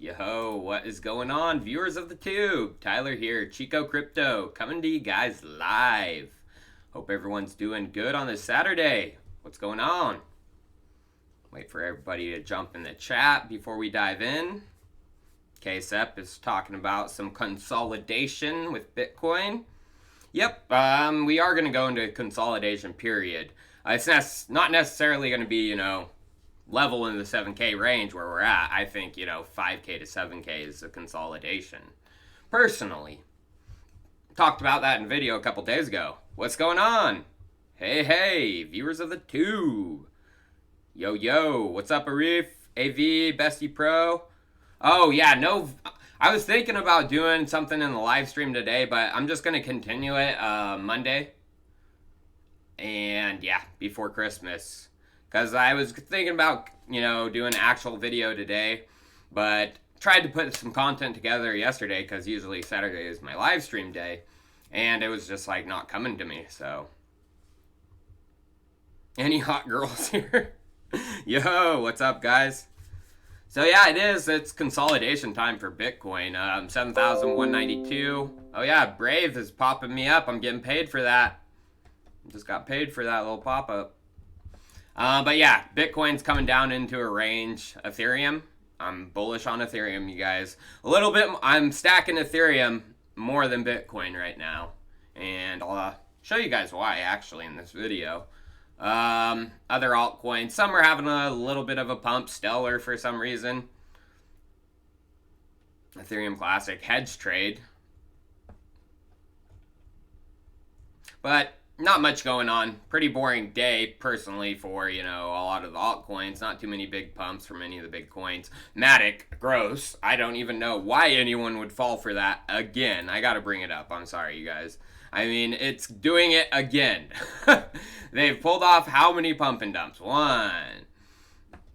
Yo, what is going on, viewers of the tube? Tyler here, Chico Crypto, coming to you guys live. Hope everyone's doing good on this Saturday. What's going on? Wait for everybody to jump in the chat before we dive in. KSEP is talking about some consolidation with Bitcoin. Yep, we are going to go into a consolidation period. It's not necessarily going to be, level in the 7K range where we're at. I think, 5K to 7K is a consolidation. Personally. Talked about that in a video a couple days ago. What's going on? Hey, viewers of the tube. Yo, what's up, Arif? AV, Bestie Pro? Oh, yeah, I was thinking about doing something in the live stream today, but I'm just going to continue it Monday. And, yeah, before Christmas. Because I was thinking about, doing an actual video today, but tried to put some content together yesterday because usually Saturday is my live stream day, and it was just like not coming to me. So, any hot girls here? Yo, what's up, guys? So yeah, it's consolidation time for Bitcoin. 7,192. Oh yeah, Brave is popping me up. I'm getting paid for that. Just got paid for that little pop-up. But yeah, Bitcoin's coming down into a range. Ethereum, I'm bullish on Ethereum, you guys. A little bit, I'm stacking Ethereum more than Bitcoin right now. And I'll show you guys why, actually, in this video. Other altcoins, some are having a little bit of a pump. Stellar, for some reason. Ethereum Classic, hedge trade. But not much going on. Pretty boring day, personally, for, a lot of the altcoins. Not too many big pumps from any of the big coins. Matic, gross. I don't even know why anyone would fall for that again. I gotta bring it up. I'm sorry, you guys. I mean, it's doing it again. They've pulled off how many pump and dumps? 1,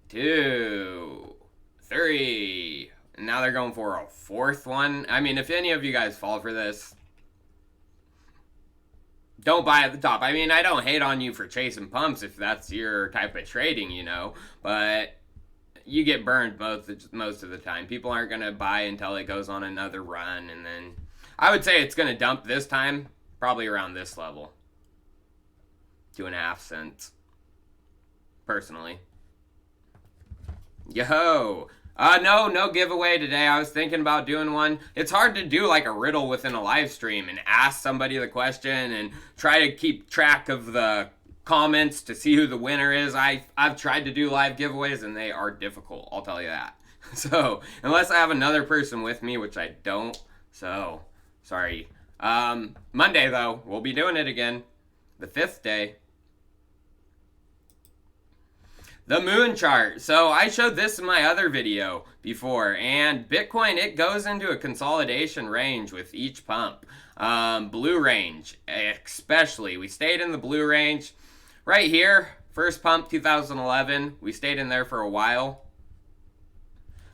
2, 3. And now they're going for a 4th one. I mean, if any of you guys fall for this, don't buy at the top. I mean, I don't hate on you for chasing pumps if that's your type of trading, but you get burned most of the time. People aren't going to buy until it goes on another run, and then I would say it's going to dump this time, probably around this level. 2.5 cents. Personally. Yo! No giveaway today. I was thinking about doing one. It's hard to do like a riddle within a live stream and ask somebody the question and try to keep track of the comments to see who the winner is. I've tried to do live giveaways and they are difficult, I'll tell you that. So, unless I have another person with me, which I don't, so, sorry. Monday though, we'll be doing it again. The 5th day. The moon chart. So I showed this in my other video before, and Bitcoin, it goes into a consolidation range with each pump. Blue range, especially. We stayed in the blue range. Right here, first pump 2011, we stayed in there for a while.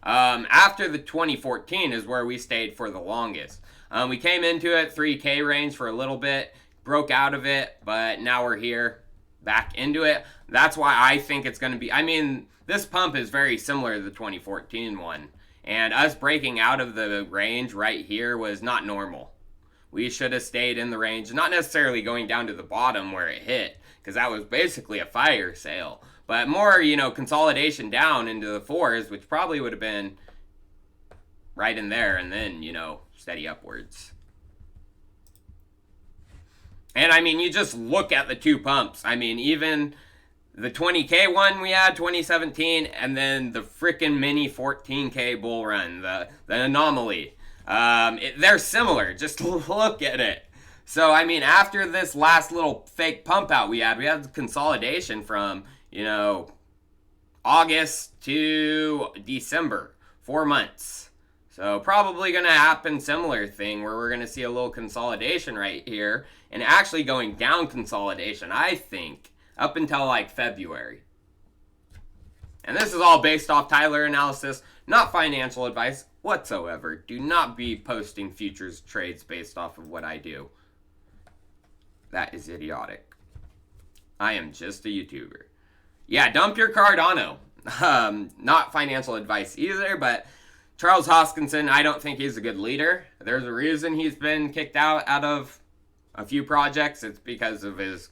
After the 2014 is where we stayed for the longest. We came into it 3K range for a little bit, broke out of it, but now we're here. Back into it. That's why I think it's going to be, this pump is very similar to the 2014 one, and us breaking out of the range right here was not normal. We should have stayed in the range, not necessarily going down to the bottom where it hit, because that was basically a fire sale, but more, consolidation down into the 4s, which probably would have been right in there, and then, steady upwards. And you just look at the two pumps. Even the 20K one we had, 2017, and then the frickin' mini 14K bull run, the anomaly. They're similar. Just look at it. So, after this last little fake pump out we had the consolidation from, August to December. 4 months. So probably going to happen similar thing where we're going to see a little consolidation right here and actually going down consolidation, I think, up until like February. And this is all based off Tyler analysis, not financial advice whatsoever. Do not be posting futures trades based off of what I do. That is idiotic. I am just a YouTuber. Yeah, dump your Cardano. Not financial advice either, but Charles Hoskinson, I don't think he's a good leader. There's a reason he's been kicked out of a few projects. It's because of his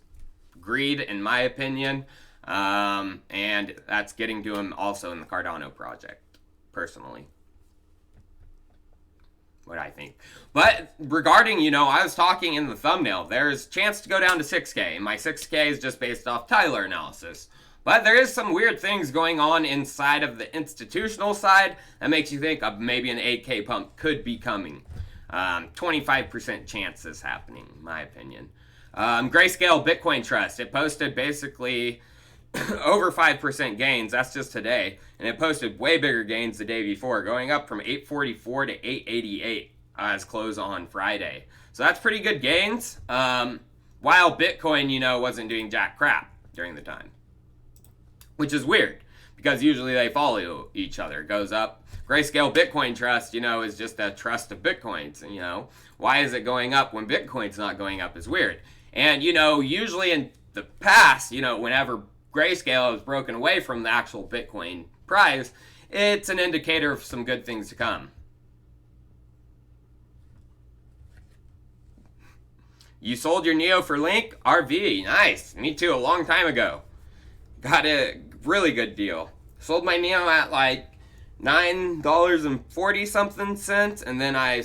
greed, in my opinion. And that's getting to him also in the Cardano project, personally. What I think. But regarding, I was talking in the thumbnail, there's a chance to go down to 6K. My 6K is just based off Tyler analysis. But there is some weird things going on inside of the institutional side that makes you think of maybe an 8K pump could be coming. 25% chance this happening, in my opinion. Grayscale Bitcoin Trust, it posted basically over 5% gains. That's just today. And it posted way bigger gains the day before, going up from 844 to 888 as close on Friday. So that's pretty good gains. While Bitcoin, wasn't doing jack crap during the time. Which is weird, because usually they follow each other. It goes up. Grayscale Bitcoin Trust, is just a trust of Bitcoins. And, why is it going up when Bitcoin's not going up is weird. And, usually in the past, whenever Grayscale has broken away from the actual Bitcoin price, it's an indicator of some good things to come. You sold your Neo for Link? RV, nice. Me too, a long time ago. Got a really good deal. Sold my Neo at like $9.40 something cents, and then I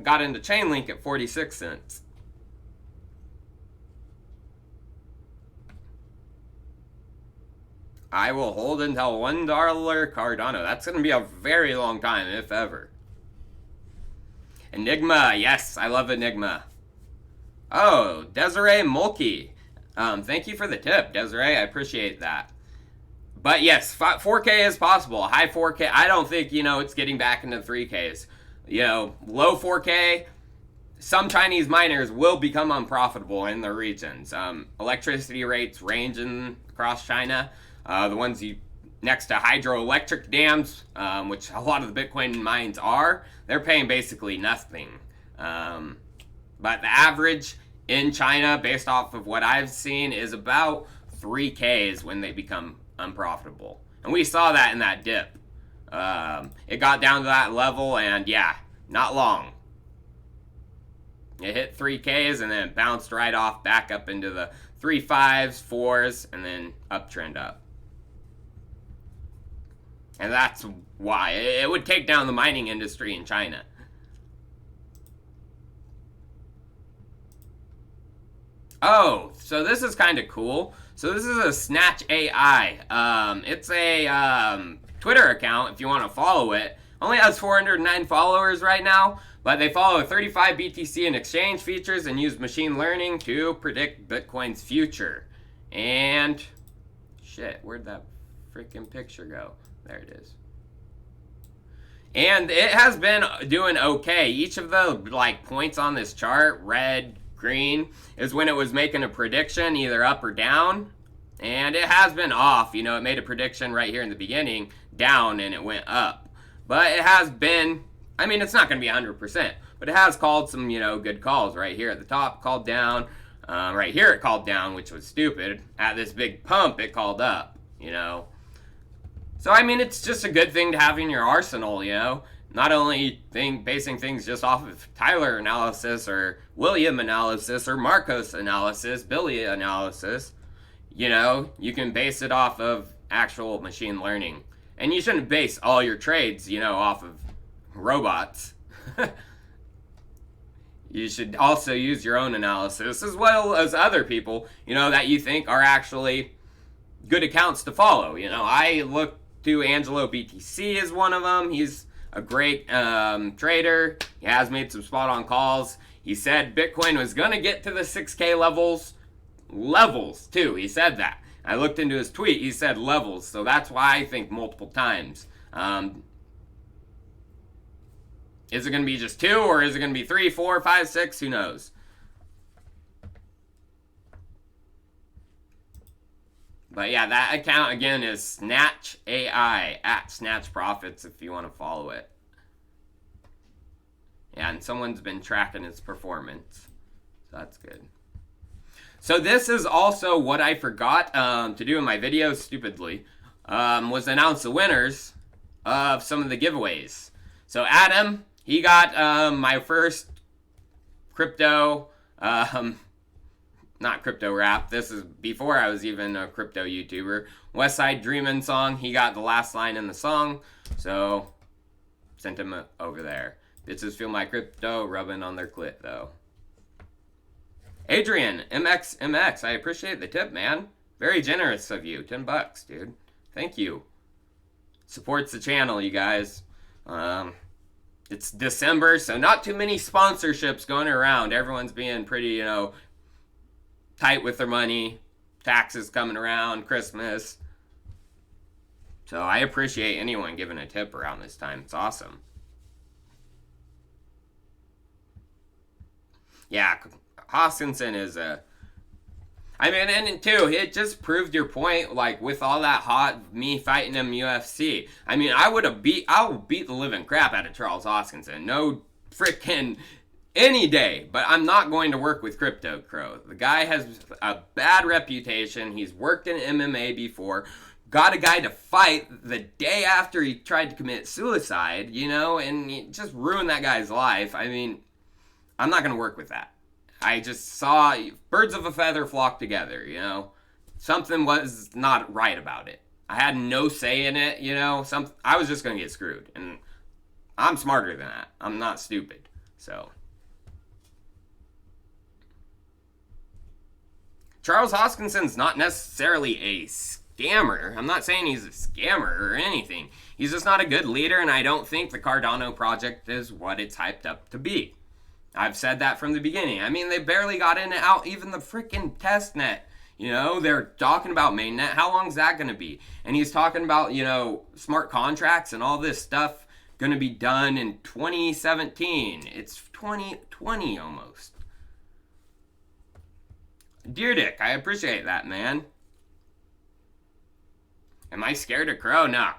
got into Chainlink at 46 cents. I will hold until $1 Cardano. That's going to be a very long time, if ever. Enigma, yes, I love Enigma. Oh, Desiree Mulkey. Thank you for the tip, Desiree. I appreciate that. But yes, 4K is possible. High 4K. I don't think, it's getting back into 3Ks. Low 4K, some Chinese miners will become unprofitable in their regions. Electricity rates ranging across China. The ones next to hydroelectric dams, which a lot of the Bitcoin mines are, they're paying basically nothing. But the average in China, based off of what I've seen, is about 3Ks when they become unprofitable. And we saw that in that dip. It got down to that level, and yeah, not long. It hit 3Ks and then bounced right off back up into the 3.5s, 4s, and then uptrend up. And that's why. It would take down the mining industry in China. Oh, so this is kind of cool. So this is a Snatch AI. It's a Twitter account if you want to follow it. Only has 409 followers right now, but they follow 35 BTC and exchange features and use machine learning to predict Bitcoin's future. And shit, where'd that freaking picture go? There it is. And it has been doing okay. Each of the points on this chart, red, green, is when it was making a prediction either up or down. And it has been off. It made a prediction right here in the beginning, down, and it went up. But it has been, it's not going to be 100%, but it has called some, good calls. Right here at the top, called down. Right here it called down, which was stupid. At this big pump, it called up, So, it's just a good thing to have in your arsenal, Not only basing things just off of Tyler analysis or William analysis or Marcos analysis, Billy analysis. You can base it off of actual machine learning. And you shouldn't base all your trades, off of robots. You should also use your own analysis as well as other people, that you think are actually good accounts to follow. I look to Angelo BTC as one of them. He's a great trader. He has made some spot on calls. He said Bitcoin was going to get to the 6K levels. Levels, too. He said that. I looked into his tweet. He said levels. So that's why I think multiple times. Is it going to be just 2 or is it going to be 3, 4, 5, 6? Who knows? But yeah, that account again is Snatch AI at Snatch Profits if you want to follow it. Yeah, and someone's been tracking its performance. So that's good. So this is also what I forgot to do in my video stupidly, was announce the winners of some of the giveaways. So Adam, he got my first crypto, not crypto rap. This is before I was even a crypto YouTuber. West Side Dreamin' song. He got the last line in the song. So sent him over there. Bitches feel my crypto rubbing on their clit though. Adrian, MXMX, I appreciate the tip, man. Very generous of you. $10, dude. Thank you. Supports the channel, you guys. It's December, so not too many sponsorships going around. Everyone's being pretty, tight with their money. Taxes coming around, Christmas. So I appreciate anyone giving a tip around this time. It's awesome. Yeah, Hoskinson is a... I mean, and too, it just proved your point, like, with all that hot, me fighting him UFC. I mean, I will beat the living crap out of Charles Hoskinson. No freaking any day. But I'm not going to work with Crypto Crow. The guy has a bad reputation. He's worked in MMA before. Got a guy to fight the day after he tried to commit suicide, and he just ruined that guy's life. I mean, I'm not going to work with that. I just saw birds of a feather flock together, Something was not right about it. I had no say in it, I was just going to get screwed. And I'm smarter than that. I'm not stupid. So. Charles Hoskinson's not necessarily a scammer. I'm not saying he's a scammer or anything. He's just not a good leader, and I don't think the Cardano project is what it's hyped up to be. I've said that from the beginning. I mean, they barely got in and out, even the freaking test net. They're talking about mainnet. How long is that going to be? And he's talking about, smart contracts and all this stuff going to be done in 2017. It's 2020 almost. Dear Dick, I appreciate that, man. Am I scared of Crow? No.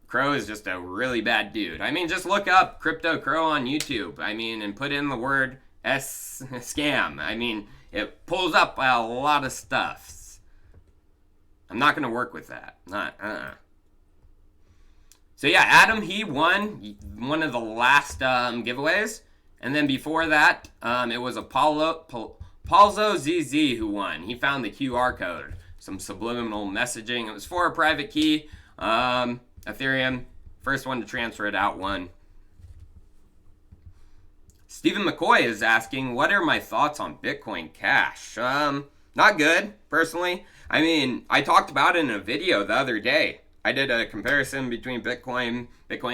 Crow is just a really bad dude. I mean, just look up Crypto Crow on YouTube. I mean, and put in the word scam. I mean, it pulls up a lot of stuff. I'm not going to work with that. So yeah, Adam, he won one of the last giveaways. And then before that, it was Palzo ZZ who won. He found the QR code. Some subliminal messaging. It was for a private key. Ethereum, first one to transfer it out won. Stephen McCoy is asking, what are my thoughts on Bitcoin Cash? Not good, personally. I mean, I talked about it in a video the other day. I did a comparison between Bitcoin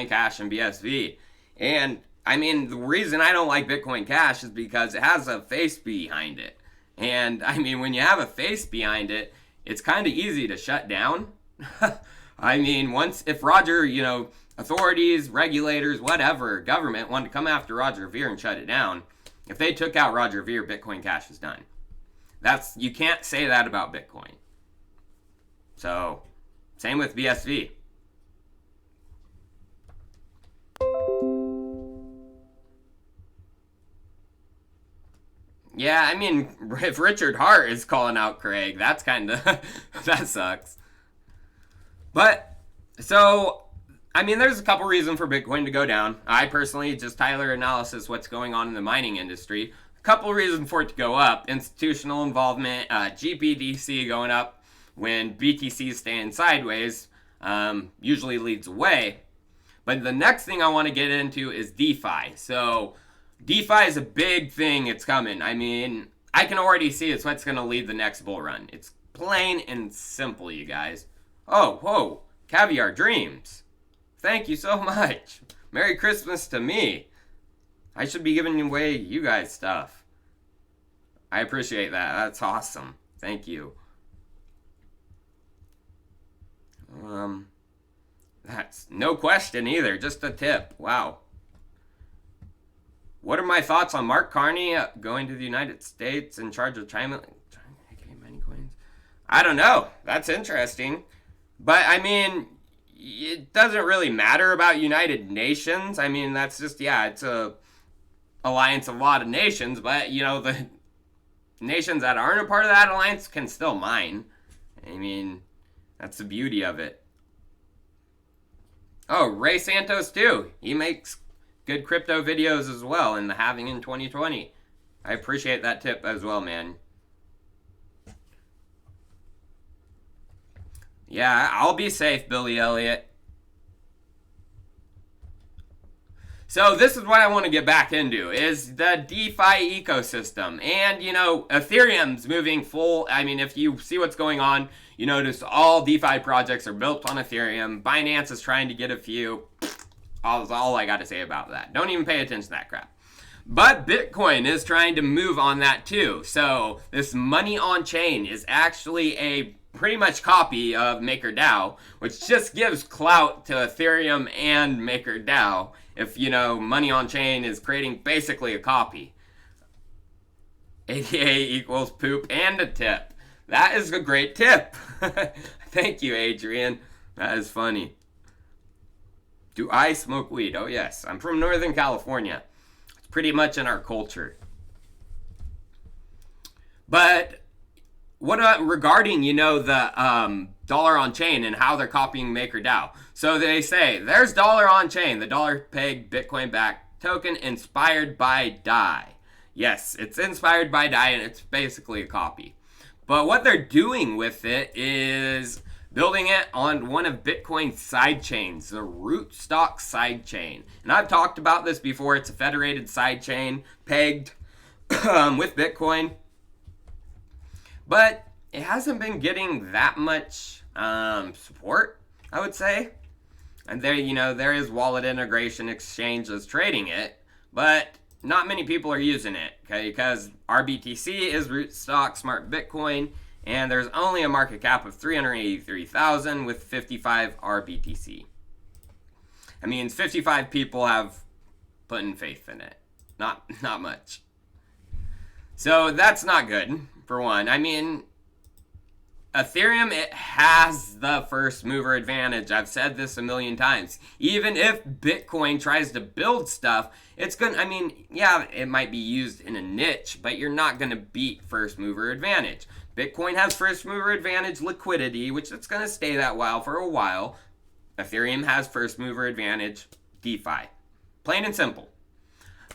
Cash, and BSV. And, I mean, the reason I don't like Bitcoin Cash is because it has a face behind it. And, I mean, when you have a face behind it, it's kind of easy to shut down. I mean, if Roger, authorities, regulators, whatever, government wanted to come after Roger Ver and shut it down, if they took out Roger Ver, Bitcoin Cash is done. You can't say that about Bitcoin. So, same with BSV. Yeah, I mean, if Richard Hart is calling out Craig, that's kind of, that sucks. But, so, I mean, there's a couple reasons for Bitcoin to go down. I personally, just Tyler analysis, what's going on in the mining industry. A couple reasons for it to go up. Institutional involvement, GPDC going up when BTC is staying sideways, usually leads away. But the next thing I want to get into is DeFi. So, DeFi is a big thing. It's coming. I mean, I can already see it's what's going to lead the next bull run. It's plain and simple, you guys. Oh, whoa, Caviar Dreams. Thank you so much. Merry Christmas to me. I should be giving away you guys stuff. I appreciate that. That's awesome. Thank you. That's no question either. Just a tip. Wow. What are my thoughts on Mark Carney going to the United States in charge of China? Many coins. I don't know. That's interesting. But, I mean, it doesn't really matter about United Nations. I mean, that's just, yeah, it's a alliance of a lot of nations. But, the nations that aren't a part of that alliance can still mine. I mean, that's the beauty of it. Oh, Ray Santos too. He makes good crypto videos as well in the Halving in 2020. I appreciate that tip as well, man. Yeah, I'll be safe, Billy Elliott. So this is what I want to get back into, is the DeFi ecosystem. And, you know, Ethereum's moving full. I mean, if you see what's going on, you notice all DeFi projects are built on Ethereum. Binance is trying to get a few. That's all I got to say about that. Don't even pay attention to that crap. But Bitcoin is trying to move on that too. So this money on chain is actually a pretty much copy of MakerDAO, which just gives clout to Ethereum and MakerDAO. If, you know, money on chain is creating basically a copy. ADA equals poop and a tip. That is a great tip. Thank you, Adrian. That is funny. Do I smoke weed? Oh, yes. I'm from Northern California. It's pretty much in our culture. But what about regarding, you know, the dollar on chain and how they're copying MakerDAO? So they say there's dollar on chain, the dollar peg Bitcoin backed token inspired by DAI. Yes, it's inspired by DAI and it's basically a copy. But what they're doing with it is building it on one of Bitcoin's sidechains, the rootstock sidechain. And I've talked about this before. It's a federated sidechain pegged with Bitcoin. But it hasn't been getting that much support, I would say. And there, you know, there is wallet integration exchanges trading it, but not many people are using it, okay? Because RBTC is rootstock smart Bitcoin, and there's only a market cap of 383,000 with 55 RBTC. That means 55 people have put in faith in it. Not much. So that's not good, for one. I mean, Ethereum, it has the first mover advantage. I've said this a million times. Even if Bitcoin tries to build stuff, it's going to, I mean, yeah, it might be used in a niche, but you're not going to beat first mover advantage. Bitcoin has first mover advantage liquidity, which it's going to stay that while for a while. Ethereum has first mover advantage DeFi. Plain and simple.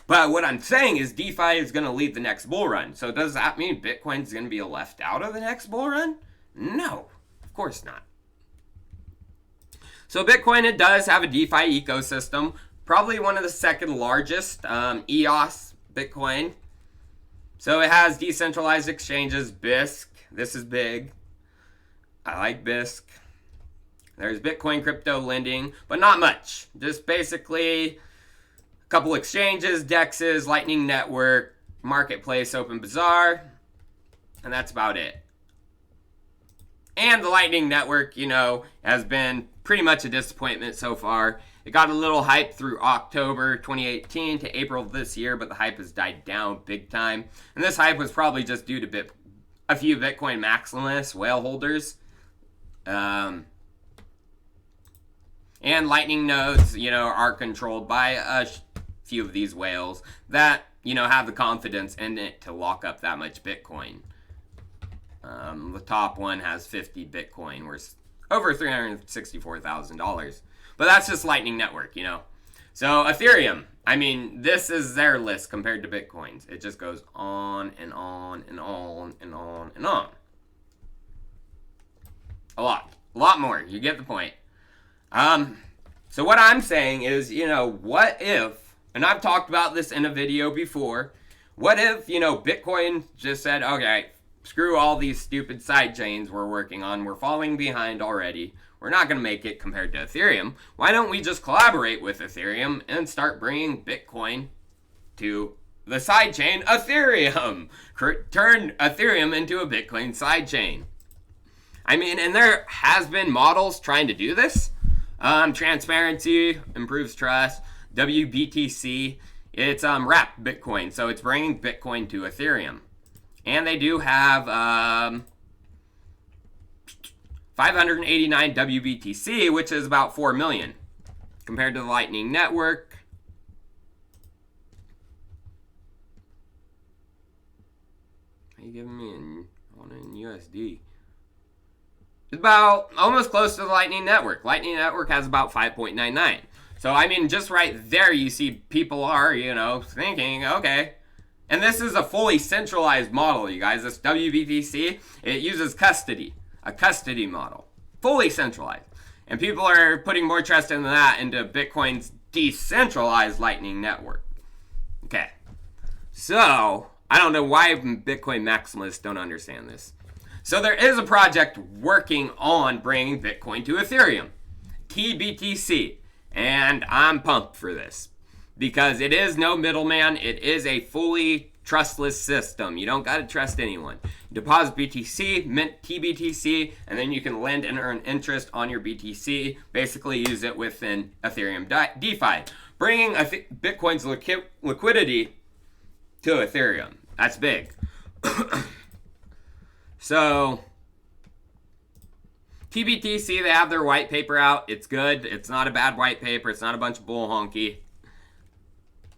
But what I'm saying is DeFi is going to lead the next bull run. So does that mean Bitcoin's going to be left out of the next bull run? No, of course not. So Bitcoin, it does have a DeFi ecosystem. Probably one of the second largest, EOS Bitcoin. So it has decentralized exchanges, BISC. This is big. I like BISC. There's Bitcoin crypto lending, but not much. Just basically a couple exchanges, DEXs, Lightning Network, Marketplace, Open Bazaar, and that's about it. And the Lightning Network, you know, has been pretty much a disappointment so far. It got a little hype through October 2018 to April this year, but the hype has died down big time. And this hype was probably just due to a few Bitcoin maximalists, whale holders. And Lightning nodes, you know, are controlled by a few of these whales that, you know, have the confidence in it to lock up that much Bitcoin. The top one has 50 Bitcoin, worth over $364,000. But that's just Lightning Network, you know. So Ethereum, I mean, this is their list compared to Bitcoin's. It just goes on and on and on and on and on. A lot more. You get the point. So what I'm saying is, you know, what if, and I've talked about this in a video before, what if, you know, Bitcoin just said, okay, screw all these stupid sidechains we're working on. We're falling behind already. We're not going to make it compared to Ethereum. Why don't we just collaborate with Ethereum and start bringing Bitcoin to the sidechain Ethereum? Turn Ethereum into a Bitcoin sidechain. I mean, and there has been models trying to do this. Transparency improves trust. WBTC, it's wrapped Bitcoin. So it's bringing Bitcoin to Ethereum. And they do have 589 WBTC, which is about 4 million. Compared to the Lightning Network. Are you giving me one in USD? It's about almost close to the Lightning Network. Lightning Network has about 5.99. So, I mean, just right there, you see people are, thinking, okay. And this is a fully centralized model, you guys. This WBTC, it uses custody, a custody model. Fully centralized. And people are putting more trust in that into Bitcoin's decentralized Lightning Network. Okay. So, I don't know why Bitcoin maximalists don't understand this. So there is a project working on bringing Bitcoin to Ethereum, TBTC, and I'm pumped for this because it is no middleman. It is a fully trustless system. You don't got to trust anyone. Deposit BTC, mint TBTC, and then you can lend and earn interest on your BTC. Basically use it within Ethereum DeFi, bringing Bitcoin's liquidity to Ethereum. That's big. So, TBTC, they have their white paper out. It's good. It's not a bad white paper. It's not a bunch of bull honky.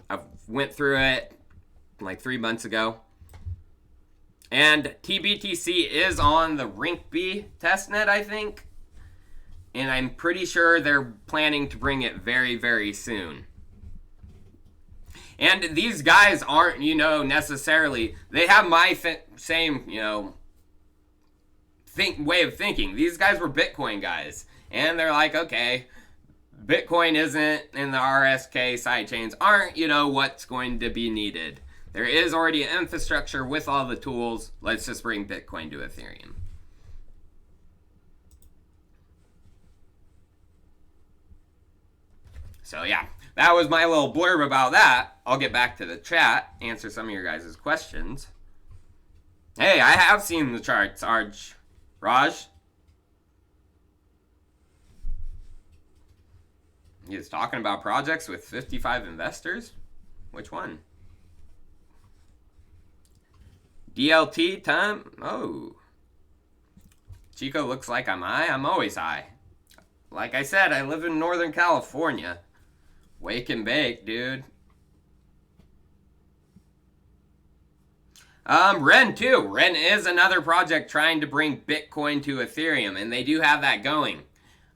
I went through it like 3 months ago. And TBTC is on the Rinkeby testnet, I think. And I'm pretty sure they're planning to bring it very, very soon. And these guys aren't, necessarily, they have my same, way of thinking. These guys were Bitcoin guys. And they're like, okay, Bitcoin isn't, and the RSK sidechains aren't, what's going to be needed. There is already an infrastructure with all the tools. Let's just bring Bitcoin to Ethereum. So yeah, that was my little blurb about that. I'll get back to the chat, answer some of your guys' questions. Hey, I have seen the charts, Raj. He's talking about projects with 55 investors? Which one? DLT time? Oh. Chico looks like I'm high. I'm always high. Like I said, I live in Northern California. Wake and bake, dude. Ren too. Ren is another project trying to bring Bitcoin to Ethereum, and they do have that going.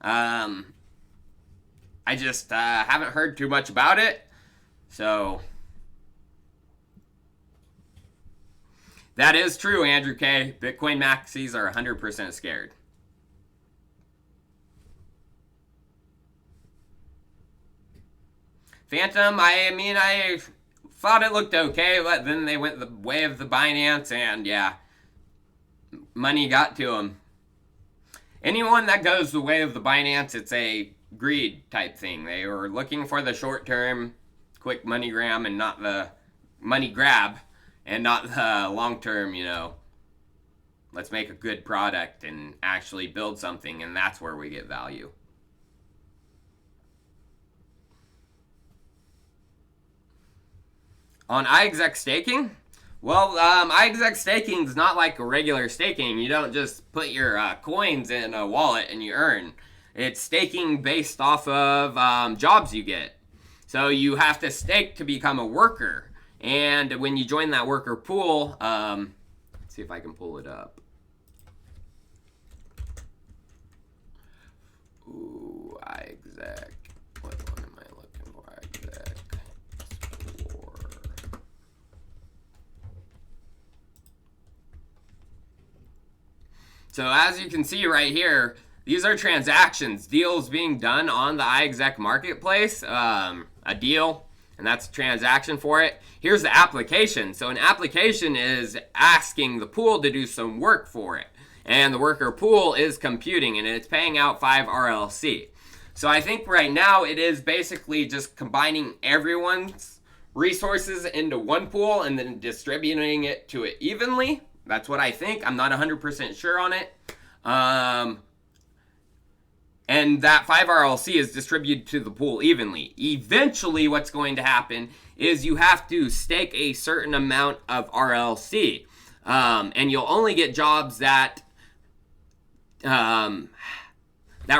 I just haven't heard too much about it, so that is true, Andrew K. Bitcoin maxis are 100% scared. Phantom, I thought it looked okay, but then they went the way of the Binance, and yeah, money got to them. Anyone that goes the way of the Binance, it's a greed type thing. They were looking for the short-term, quick money grab and not the money grab, and not the long-term, let's make a good product and actually build something, and that's where we get value. On iexec staking? Well, iexec staking is not like a regular staking. You don't just put your coins in a wallet and you earn. It's staking based off of jobs you get. So you have to stake to become a worker. And when you join that worker pool, let's see if I can pull it up. Ooh, iexec. What one am I looking for? iexec. So as you can see right here, these are transactions, deals being done on the iexec marketplace, a deal, and that's a transaction for it. Here's the application. So an application is asking the pool to do some work for it. And the worker pool is computing, and it's paying out 5 RLC. So I think right now it is basically just combining everyone's resources into one pool and then distributing it to it evenly. That's what I think. I'm not 100% sure on it. And that 5 RLC is distributed to the pool evenly. Eventually, what's going to happen is you have to stake a certain amount of RLC. And you'll only get jobs that that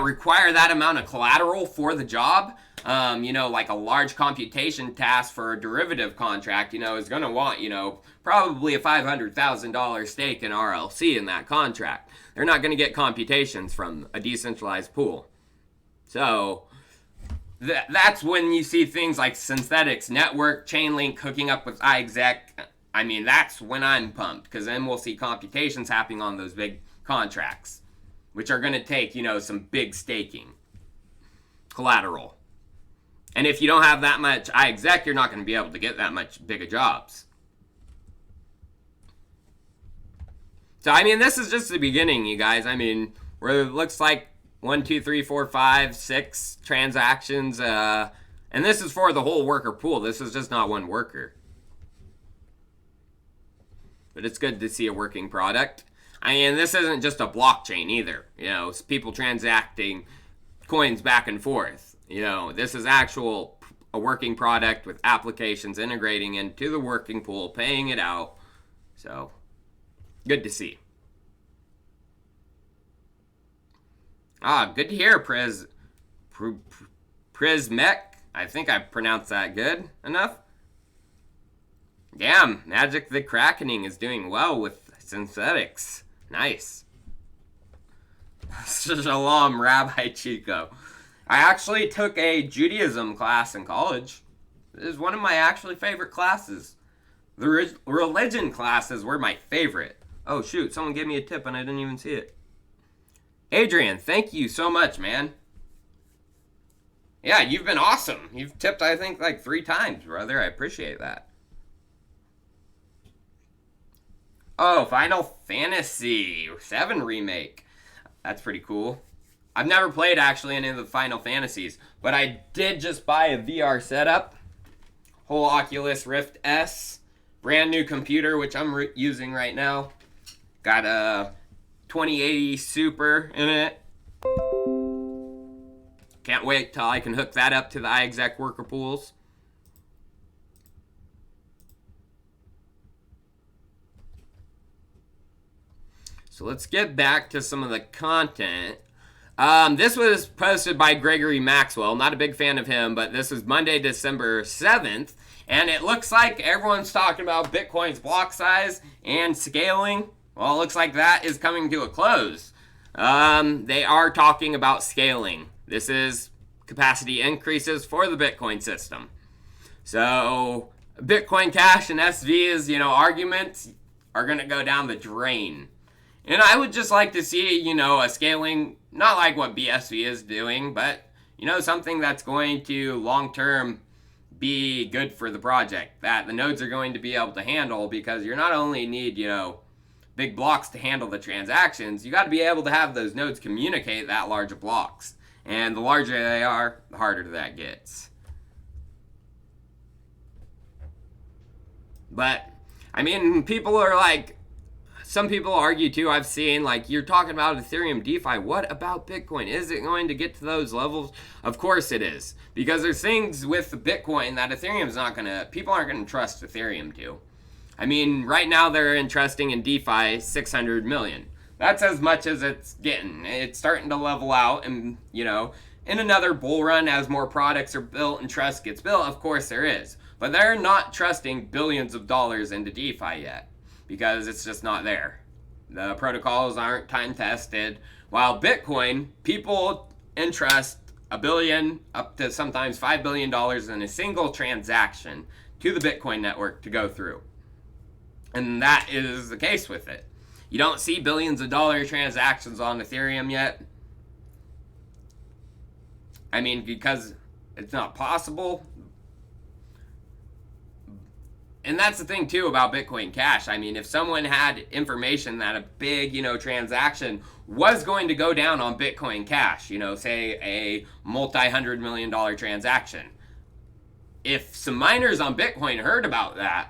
require that amount of collateral for the job. you know, like a large computation task for a derivative contract, you know, is going to want, you know, probably a $500,000 stake in RLC in that contract. They're not going to get computations from a decentralized pool. So that's when you see things like Synthetics Network, Chainlink hooking up with iexec. I mean, that's when I'm pumped, because then we'll see computations happening on those big contracts, which are going to take, you know, some big staking collateral. And if you don't have that much iexec, you're not going to be able to get that much bigger jobs. So, I mean, this is just the beginning, you guys. I mean, where it looks like 1, 2, 3, 4, 5, 6 transactions. And this is for the whole worker pool. This is just not one worker. But it's good to see a working product. I mean, this isn't just a blockchain either. You know, it's people transacting coins back and forth. You know, this is a working product with applications integrating into the working pool, paying it out. So, good to see. Good to hear, Prismec. I think I pronounced that good enough. Damn, Magic the Krakening is doing well with synthetics. Nice. Shalom, Rabbi Chico. I actually took a Judaism class in college. It is one of my actually favorite classes. The religion classes were my favorite. Oh shoot, someone gave me a tip and I didn't even see it. Adrian, thank you so much, man. Yeah, you've been awesome. You've tipped, I think, like 3 times, brother. I appreciate that. Oh, Final Fantasy 7 remake. That's pretty cool. I've never played, actually, any of the Final Fantasies, but I did just buy a VR setup. Whole Oculus Rift S. Brand new computer, which I'm using right now. Got a 2080 Super in it. Can't wait till I can hook that up to the iexec worker pools. So let's get back to some of the content. This was posted by Gregory Maxwell. Not a big fan of him, but this is Monday, December 7th. And it looks like everyone's talking about Bitcoin's block size and scaling. Well, it looks like that is coming to a close. They are talking about scaling. This is capacity increases for the Bitcoin system. So Bitcoin Cash and SV's, you know, arguments are going to go down the drain. And I would just like to see, you know, a scaling, not like what BSV is doing, but, you know, something that's going to long-term be good for the project, that the nodes are going to be able to handle, because you not only need, you know, big blocks to handle the transactions, you got to be able to have those nodes communicate that large of blocks. And the larger they are, the harder that gets. But, I mean, people are like, some people argue too, I've seen, like, you're talking about Ethereum DeFi. What about Bitcoin? Is it going to get to those levels? Of course it is. Because there's things with Bitcoin that Ethereum's not going to, people aren't going to trust Ethereum to. I mean, right now they're entrusting in DeFi 600 million. That's as much as it's getting. It's starting to level out, and, you know, in another bull run as more products are built and trust gets built, of course there is. But they're not trusting billions of dollars into DeFi yet, because it's just not there. The protocols aren't time tested. While Bitcoin, people entrust $1 billion up to sometimes $5 billion in a single transaction to the Bitcoin network to go through. And that is the case with it. You don't see billions of dollar transactions on Ethereum yet. I mean, because it's not possible. And that's the thing too about Bitcoin Cash. I mean, if someone had information that a big, you know, transaction was going to go down on Bitcoin Cash, you know, say a multi-$100 million transaction, if some miners on Bitcoin heard about that,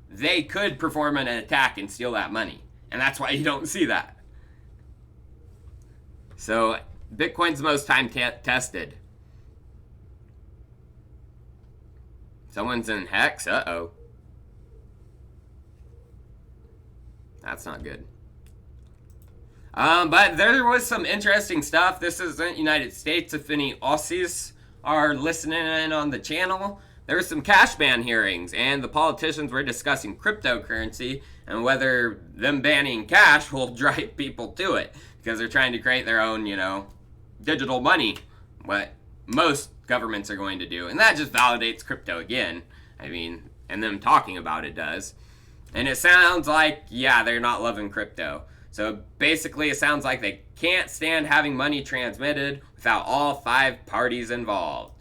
they could perform an attack and steal that money. And that's why you don't see that. So Bitcoin's the most time tested. Someone's in Hex. Uh-oh. That's not good. But there was some interesting stuff. This isn't United States. If any Aussies are listening in on the channel, there were some cash ban hearings, and the politicians were discussing cryptocurrency and whether them banning cash will drive people to it, because they're trying to create their own, digital money, what most governments are going to do. And that just validates crypto again. I mean, and them talking about it does. And it sounds like, yeah, they're not loving crypto. So basically, it sounds like they can't stand having money transmitted without all 5 parties involved.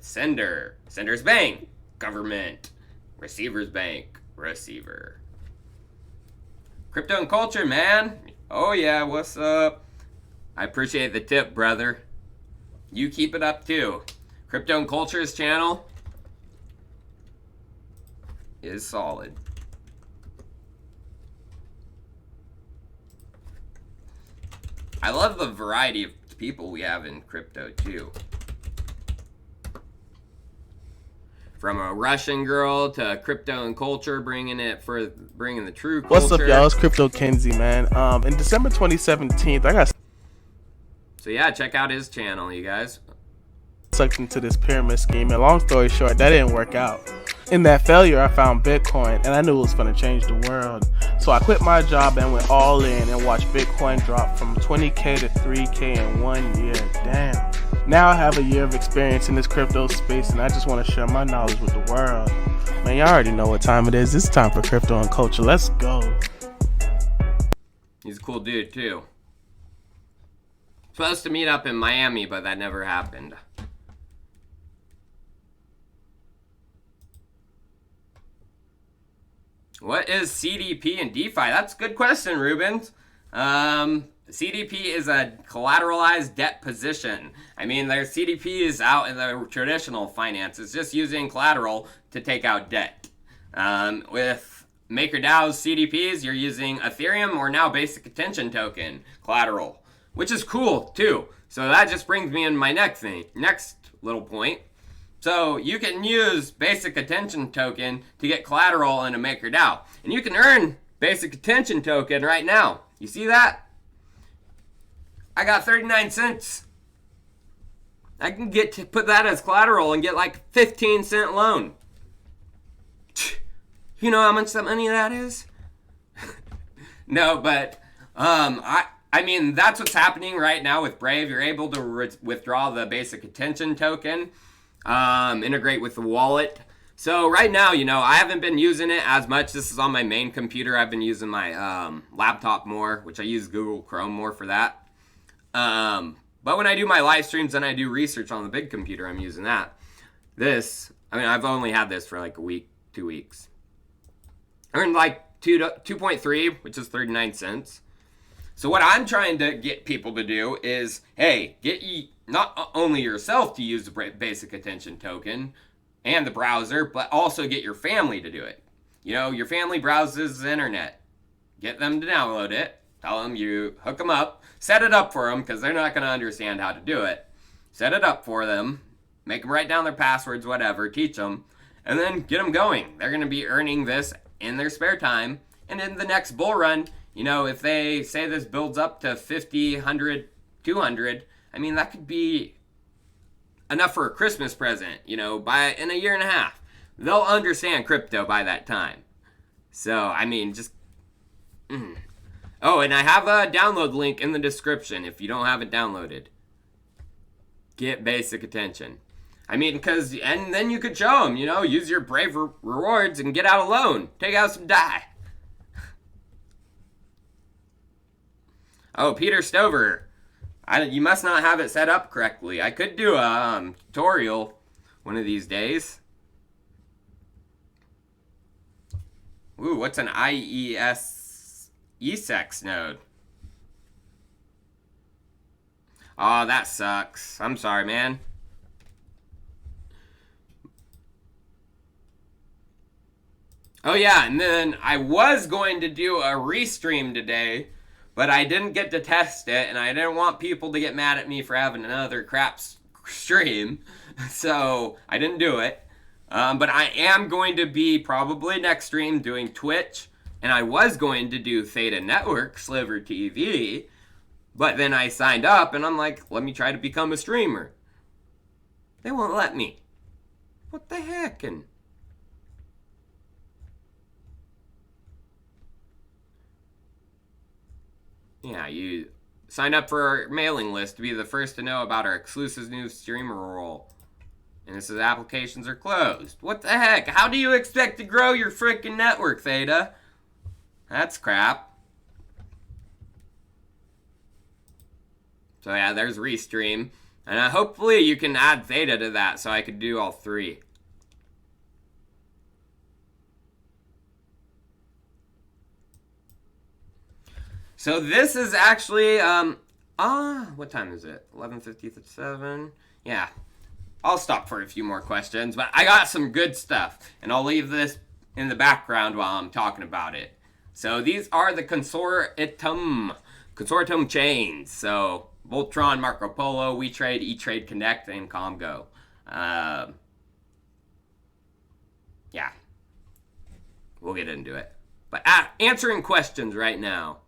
Sender, sender's bank, government, receiver's bank, receiver. Crypto and culture, man. Oh yeah, what's up? I appreciate the tip, brother. You keep it up too. Crypto and Culture's channel is solid. I love the variety of people we have in crypto too. From a Russian girl to crypto and culture, bringing the true culture. What's up, y'all? It's Crypto Kenzie, man. In December 2017, I got So yeah, check out his channel, you guys. sucked into this pyramid scheme, and long story short, that didn't work out. In that failure, I found Bitcoin, and I knew it was going to change the world. So I quit my job and went all in and watched Bitcoin drop from 20K to 3K in 1 year. Damn. Now I have a year of experience in this crypto space, and I just want to share my knowledge with the world. Man, y'all already know what time it is. It's time for crypto and culture. Let's go. He's a cool dude too. Supposed to meet up in Miami, but that never happened. What is CDP and DeFi? That's a good question, Rubens. CDP is a collateralized debt position. I mean, there's CDPs out in the traditional finance. It's just using collateral to take out debt. With MakerDAO's CDPs, you're using Ethereum or now Basic Attention Token collateral, which is cool too. So that just brings me in my next little point. So you can use Basic Attention Token to get collateral in a MakerDAO. And you can earn Basic Attention Token right now. You see that? I got 39 cents. I can get to put that as collateral and get like 15-cent loan. You know how much that money that is? No, but I mean, that's what's happening right now with Brave. You're able to withdraw the Basic Attention Token. Integrate with the wallet. So right now, I haven't been using it as much. This is on my main computer. I've been using my laptop more, which I use Google Chrome more for that. But when I do my live streams and I do research on the big computer, I'm using that. I've only had this for like a week, 2 weeks. Earned like 2.3, which is 39 cents. So what I'm trying to get people to do is, hey, get not only yourself to use the Basic Attention Token and the browser, but also get your family to do it. Your family browses the internet. Get them to download it. Tell them you hook them up. Set it up for them because they're not going to understand how to do it. Set it up for them. Make them write down their passwords, whatever. Teach them. And then get them going. They're going to be earning this in their spare time. And in the next bull run, if they say this builds up to 50, 100, 200, I mean, that could be enough for a Christmas present, in a year and a half. They'll understand crypto by that time. So, I mean, just... Oh, and I have a download link in the description if you don't have it downloaded. Get Basic Attention. I mean, and then you could show them, use your Brave rewards and get out a loan. Take out some DAI. Oh, Peter Stover. You must not have it set up correctly. I could do a tutorial one of these days. Ooh, what's an iexec node? Oh, that sucks. I'm sorry, man. Oh yeah, and then I was going to do a restream today, but I didn't get to test it, and I didn't want people to get mad at me for having another crap stream, so I didn't do it. But I am going to be probably next stream doing Twitch, and I was going to do Theta Network, Sliver TV, but then I signed up, and I'm like, let me try to become a streamer. They won't let me. What the heck? And yeah, you sign up for our mailing list to be the first to know about our exclusive new streamer role. And it says applications are closed. What the heck? How do you expect to grow your freaking network, Theta? That's crap. So yeah, there's Restream. And hopefully you can add Theta to that so I could do all three. So this is actually, what time is it? 11:57. Yeah. I'll stop for a few more questions, but I got some good stuff, and I'll leave this in the background while I'm talking about it. So these are the consortium chains. So Voltron, Marco Polo, WeTrade, E-Trade Connect, and Comgo. Yeah. We'll get into it. But answering questions right now.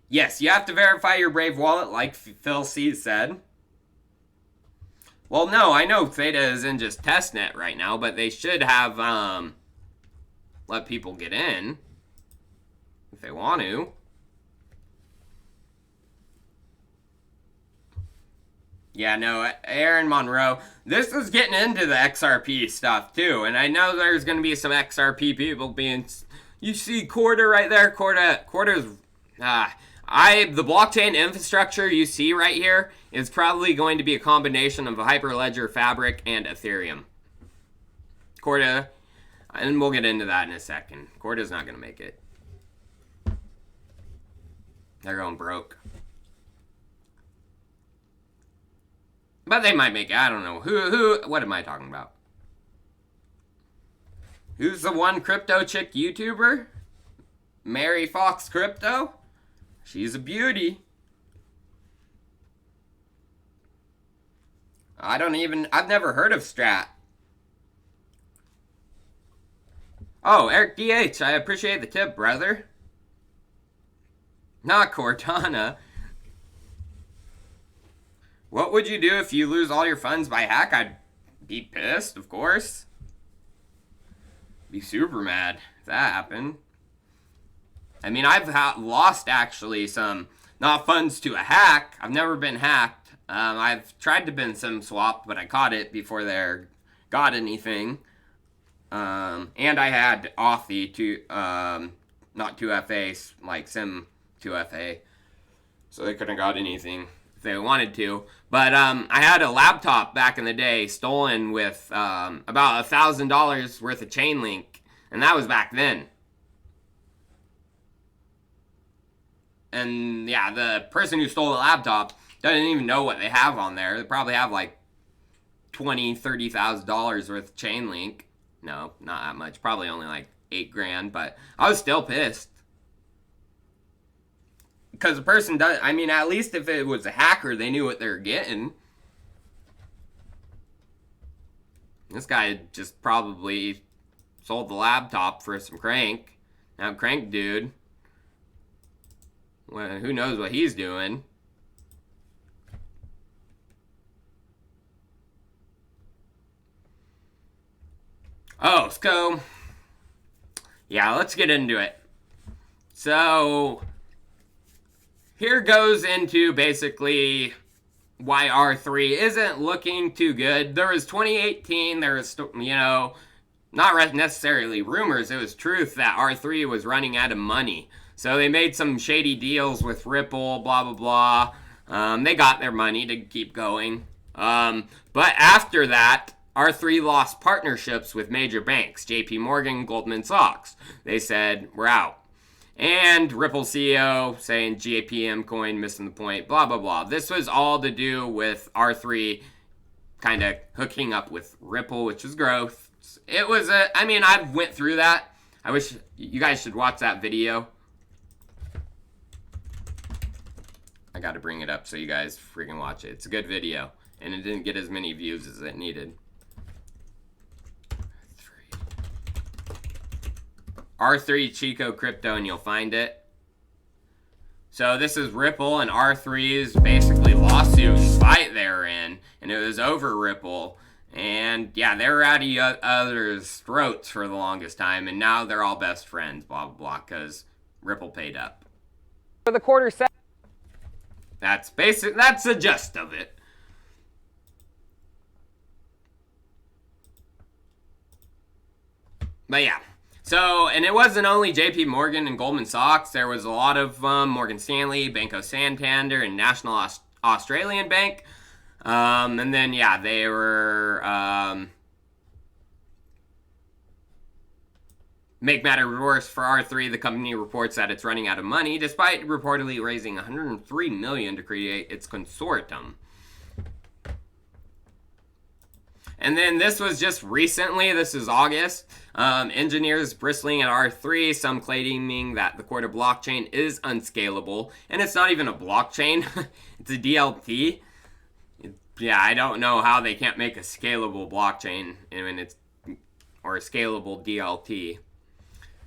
Yes, you have to verify your Brave wallet, like Phil C said. Well, no, I know Theta is in just testnet right now, but they should have let people get in if they want to. Yeah, no, Aaron Monroe. This is getting into the XRP stuff too, and I know there's going to be some XRP people being. You see Corda right there. Corda's. The blockchain infrastructure you see right here is probably going to be a combination of a Hyperledger, Fabric, and Ethereum. Corda, and we'll get into that in a second. Corda's not going to make it. They're going broke. But they might make it. I don't know. What am I talking about? Who's the one crypto chick YouTuber? Mary Fox Crypto? She's a beauty. I've never heard of Strat. Oh, Eric DH, I appreciate the tip, brother. Not Cortana. What would you do if you lose all your funds by hack? I'd be pissed, of course. Be super mad if that happened. I mean, I've lost actually some, not funds to a hack. I've never been hacked. I've tried to bin sim swap, but I caught it before they got anything. And I had Authy not 2FA, like sim 2FA. So they couldn't have got anything if they wanted to. But I had a laptop back in the day stolen with about $1,000 worth of chain link. And that was back then. And yeah, the person who stole the laptop doesn't even know what they have on there. They probably have like $20,000, $30,000 worth of chain link. No, not that much. Probably only like $8,000, but I was still pissed. Because the person does, I mean, at least if it was a hacker, they knew what they were getting. This guy just probably sold the laptop for some crank. Now, crank dude. Well, who knows what he's doing? Oh, so yeah, let's get into it. So here goes into basically why R3 isn't looking too good. There was 2018, there was, not necessarily rumors, it was truth that R3 was running out of money. So they made some shady deals with Ripple, blah, blah, blah. They got their money to keep going. But after that, R3 lost partnerships with major banks, JP Morgan, Goldman Sachs. They said, we're out. And Ripple CEO saying GAPM coin missing the point, blah, blah, blah. This was all to do with R3 kind of hooking up with Ripple, which is growth. It was I went through that. I wish you guys should watch that video. I got to bring it up so you guys freaking watch it. It's a good video, and it didn't get as many views as it needed. R3 Chico Crypto, and you'll find it. So this is Ripple and R3's basically lawsuit fight they're in, and it was over Ripple. And yeah, they were at each other's throats for the longest time, and now they're all best friends, blah, blah, blah, because Ripple paid up. For the quarter set. That's the gist of it. But yeah. So, and it wasn't only JP Morgan and Goldman Sachs. There was a lot of Morgan Stanley, Banco Santander, and National Australian Bank. And then, yeah, they were... make matter worse for R3, the company reports that it's running out of money, despite reportedly raising $103 million to create its consortium. And then this was just recently, this is August, engineers bristling at R3, some claiming that the Corda blockchain is unscalable, and it's not even a blockchain, it's a DLT. Yeah, I don't know how they can't make a scalable blockchain, or a scalable DLT.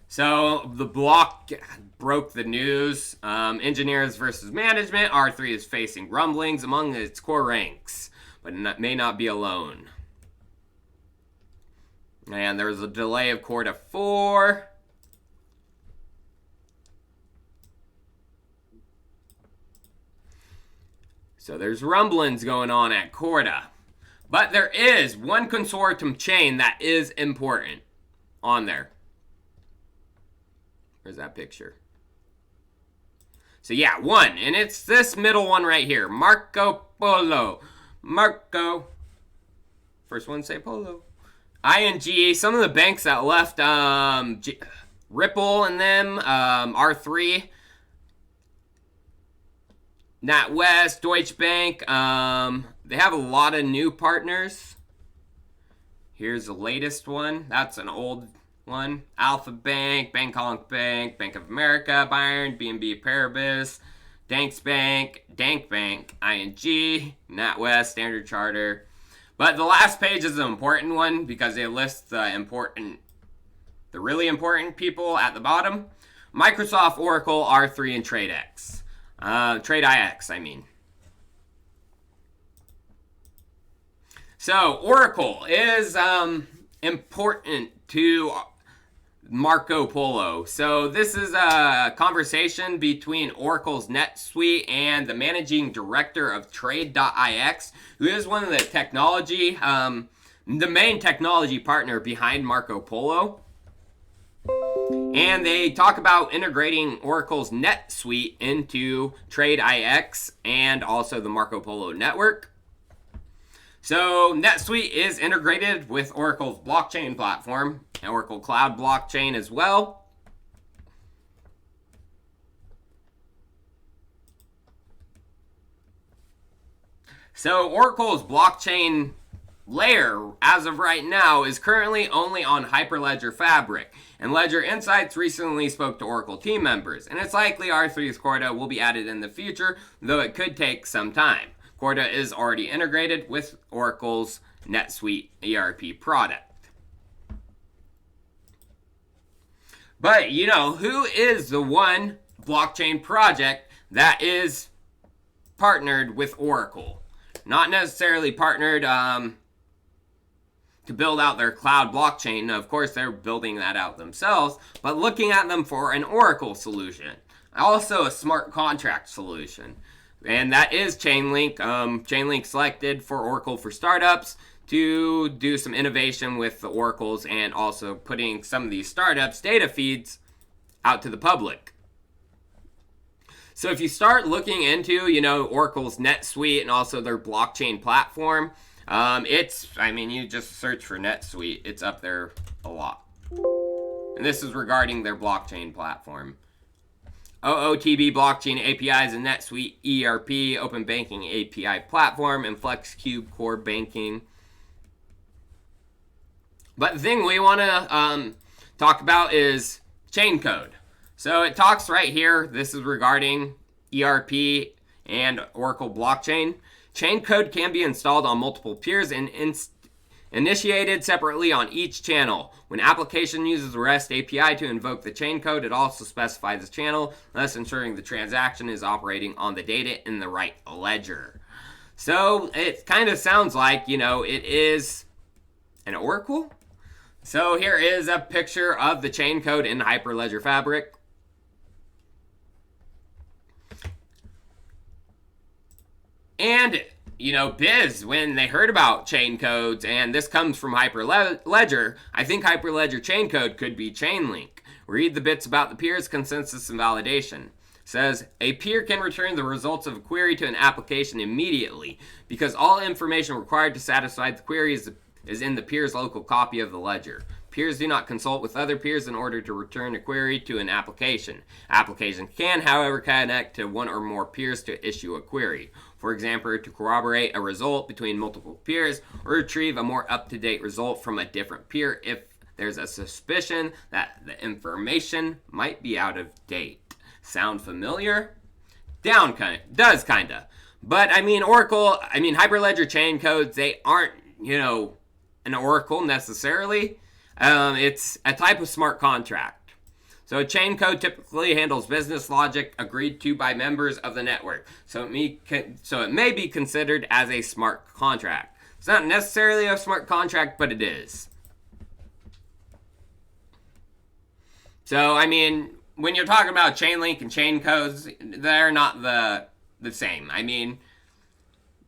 So the block broke the news. Engineers versus management, R3 is facing rumblings among its core ranks, but may not be alone. And there was a delay of Corda 4. So there's rumblings going on at Corda. But there is one consortium chain that is important on there. Where's that picture? So yeah, one. And it's this middle one right here. Marco Polo. Marco. First one say Polo. ING, some of the banks that left, Ripple and them, R3, NatWest, Deutsche Bank, they have a lot of new partners. Here's the latest one. That's an old one. Alpha Bank, Bangkok Bank, Bank of America, Bayern, BNB Paribas, Danske Bank, Dank Bank, ING, NatWest, Standard Chartered. But the last page is an important one because they list the really important people at the bottom. Microsoft, Oracle, R3, and TradeX. TradeIX, I mean. So, Oracle is important to Marco Polo. So this is a conversation between Oracle's NetSuite and the managing director of Trade.ix, who is one of the technology, the main technology partner behind Marco Polo. And they talk about integrating Oracle's NetSuite into Trade.ix and also the Marco Polo network. So NetSuite is integrated with Oracle's blockchain platform, Oracle Cloud Blockchain as well. So Oracle's blockchain layer, as of right now, is currently only on Hyperledger Fabric. And Ledger Insights recently spoke to Oracle team members, and it's likely R3's Corda will be added in the future, though it could take some time. Corda is already integrated with Oracle's NetSuite ERP product. But, you know, who is the one blockchain project that is partnered with Oracle? Not necessarily partnered to build out their cloud blockchain. Of course, they're building that out themselves, but looking at them for an Oracle solution. Also a smart contract solution. And that is Chainlink. Chainlink selected for Oracle for startups to do some innovation with the Oracles and also putting some of these startups' data feeds out to the public. So if you start looking into, you know, Oracle's NetSuite and also their blockchain platform, you just search for NetSuite. It's up there a lot. And this is regarding their blockchain platform. OOTB blockchain APIs and NetSuite ERP, open banking API platform, and FlexCube core banking. But the thing we want to talk about is chain code. So it talks right here. This is regarding ERP and Oracle blockchain. Chain code can be installed on multiple peers and initiated separately on each channel. When application uses the REST API to invoke the chain code, it also specifies the channel, thus ensuring the transaction is operating on the data in the right ledger. So it kind of sounds like, it is an oracle. So here is a picture of the chain code in Hyperledger Fabric. And, Biz, when they heard about chain codes, and this comes from Hyperledger, I think Hyperledger chain code could be Chainlink. Read the bits about the peer's consensus and validation. It says, a peer can return the results of a query to an application immediately because all information required to satisfy the query is in the peer's local copy of the ledger. Peers do not consult with other peers in order to return a query to an application. Application can, however, connect to one or more peers to issue a query. For example, to corroborate a result between multiple peers or retrieve a more up-to-date result from a different peer if there's a suspicion that the information might be out of date. Sound familiar? Does kinda. But Hyperledger chain codes, they aren't, an oracle necessarily. It's a type of smart contract. So a chain code typically handles business logic agreed to by members of the network. So it may be considered as a smart contract. It's not necessarily a smart contract, but it is. So, when you're talking about Chainlink and chain codes, they're not the same.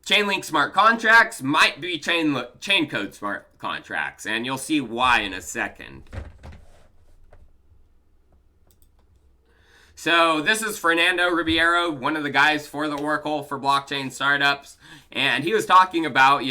Chainlink smart contracts might be chain code smart contracts, and you'll see why in a second. So this is Fernando Ribeiro, one of the guys for the Oracle for blockchain startups, and he was talking about,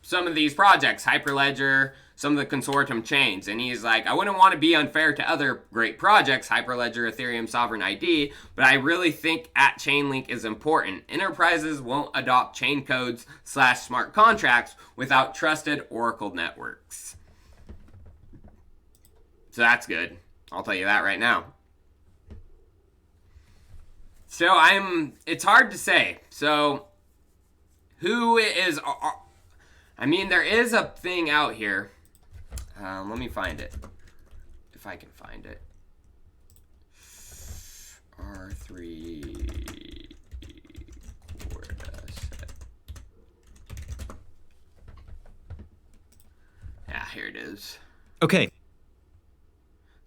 some of these projects, Hyperledger, some of the consortium chains, and he's like, I wouldn't want to be unfair to other great projects, Hyperledger, Ethereum, Sovereign ID, but I really think @Chainlink is important. Enterprises won't adopt chain codes / smart contracts without trusted Oracle networks. So that's good. I'll tell you that right now. So it's hard to say. So who is, there is a thing out here. Let me find it. If I can find it. R3 Corda set. Yeah, here it is. Okay.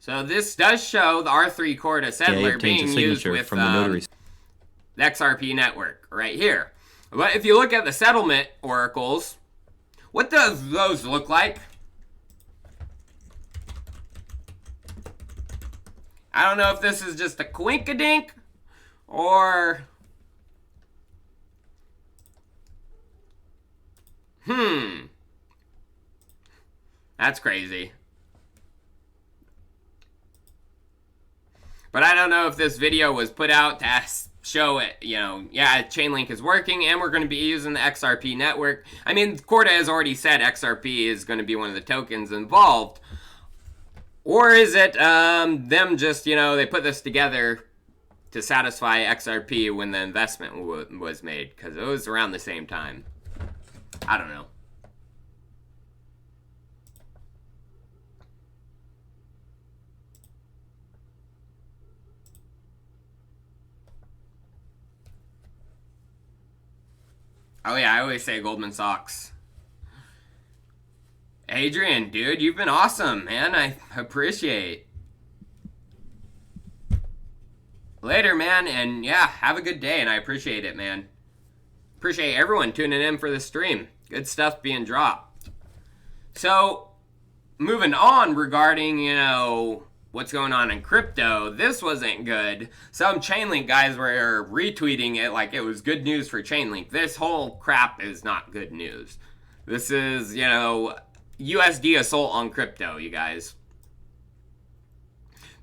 So this does show the R3 Corda settler being used with from the notaries. The XRP network right here. But if you look at the settlement oracles, what does those look like? I don't know if this is just a quinkadink or... That's crazy. But I don't know if this video was put out to show it, Chainlink is working and we're going to be using the XRP network. Corda has already said XRP is going to be one of the tokens involved. Or is it them just, they put this together to satisfy XRP when the investment was made? Because it was around the same time. I don't know. Oh yeah, I always say Goldman Sachs. Adrian, dude, you've been awesome, man. I appreciate. Later, man, and yeah, have a good day, and I appreciate it, man. Appreciate everyone tuning in for the stream. Good stuff being dropped. So, moving on regarding, what's going on in crypto, this wasn't good. Some Chainlink guys were retweeting it like it was good news for Chainlink. This whole crap is not good news. This is, USD assault on crypto, you guys.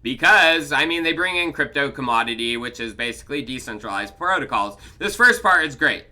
Because, they bring in crypto commodity, which is basically decentralized protocols. This first part is great.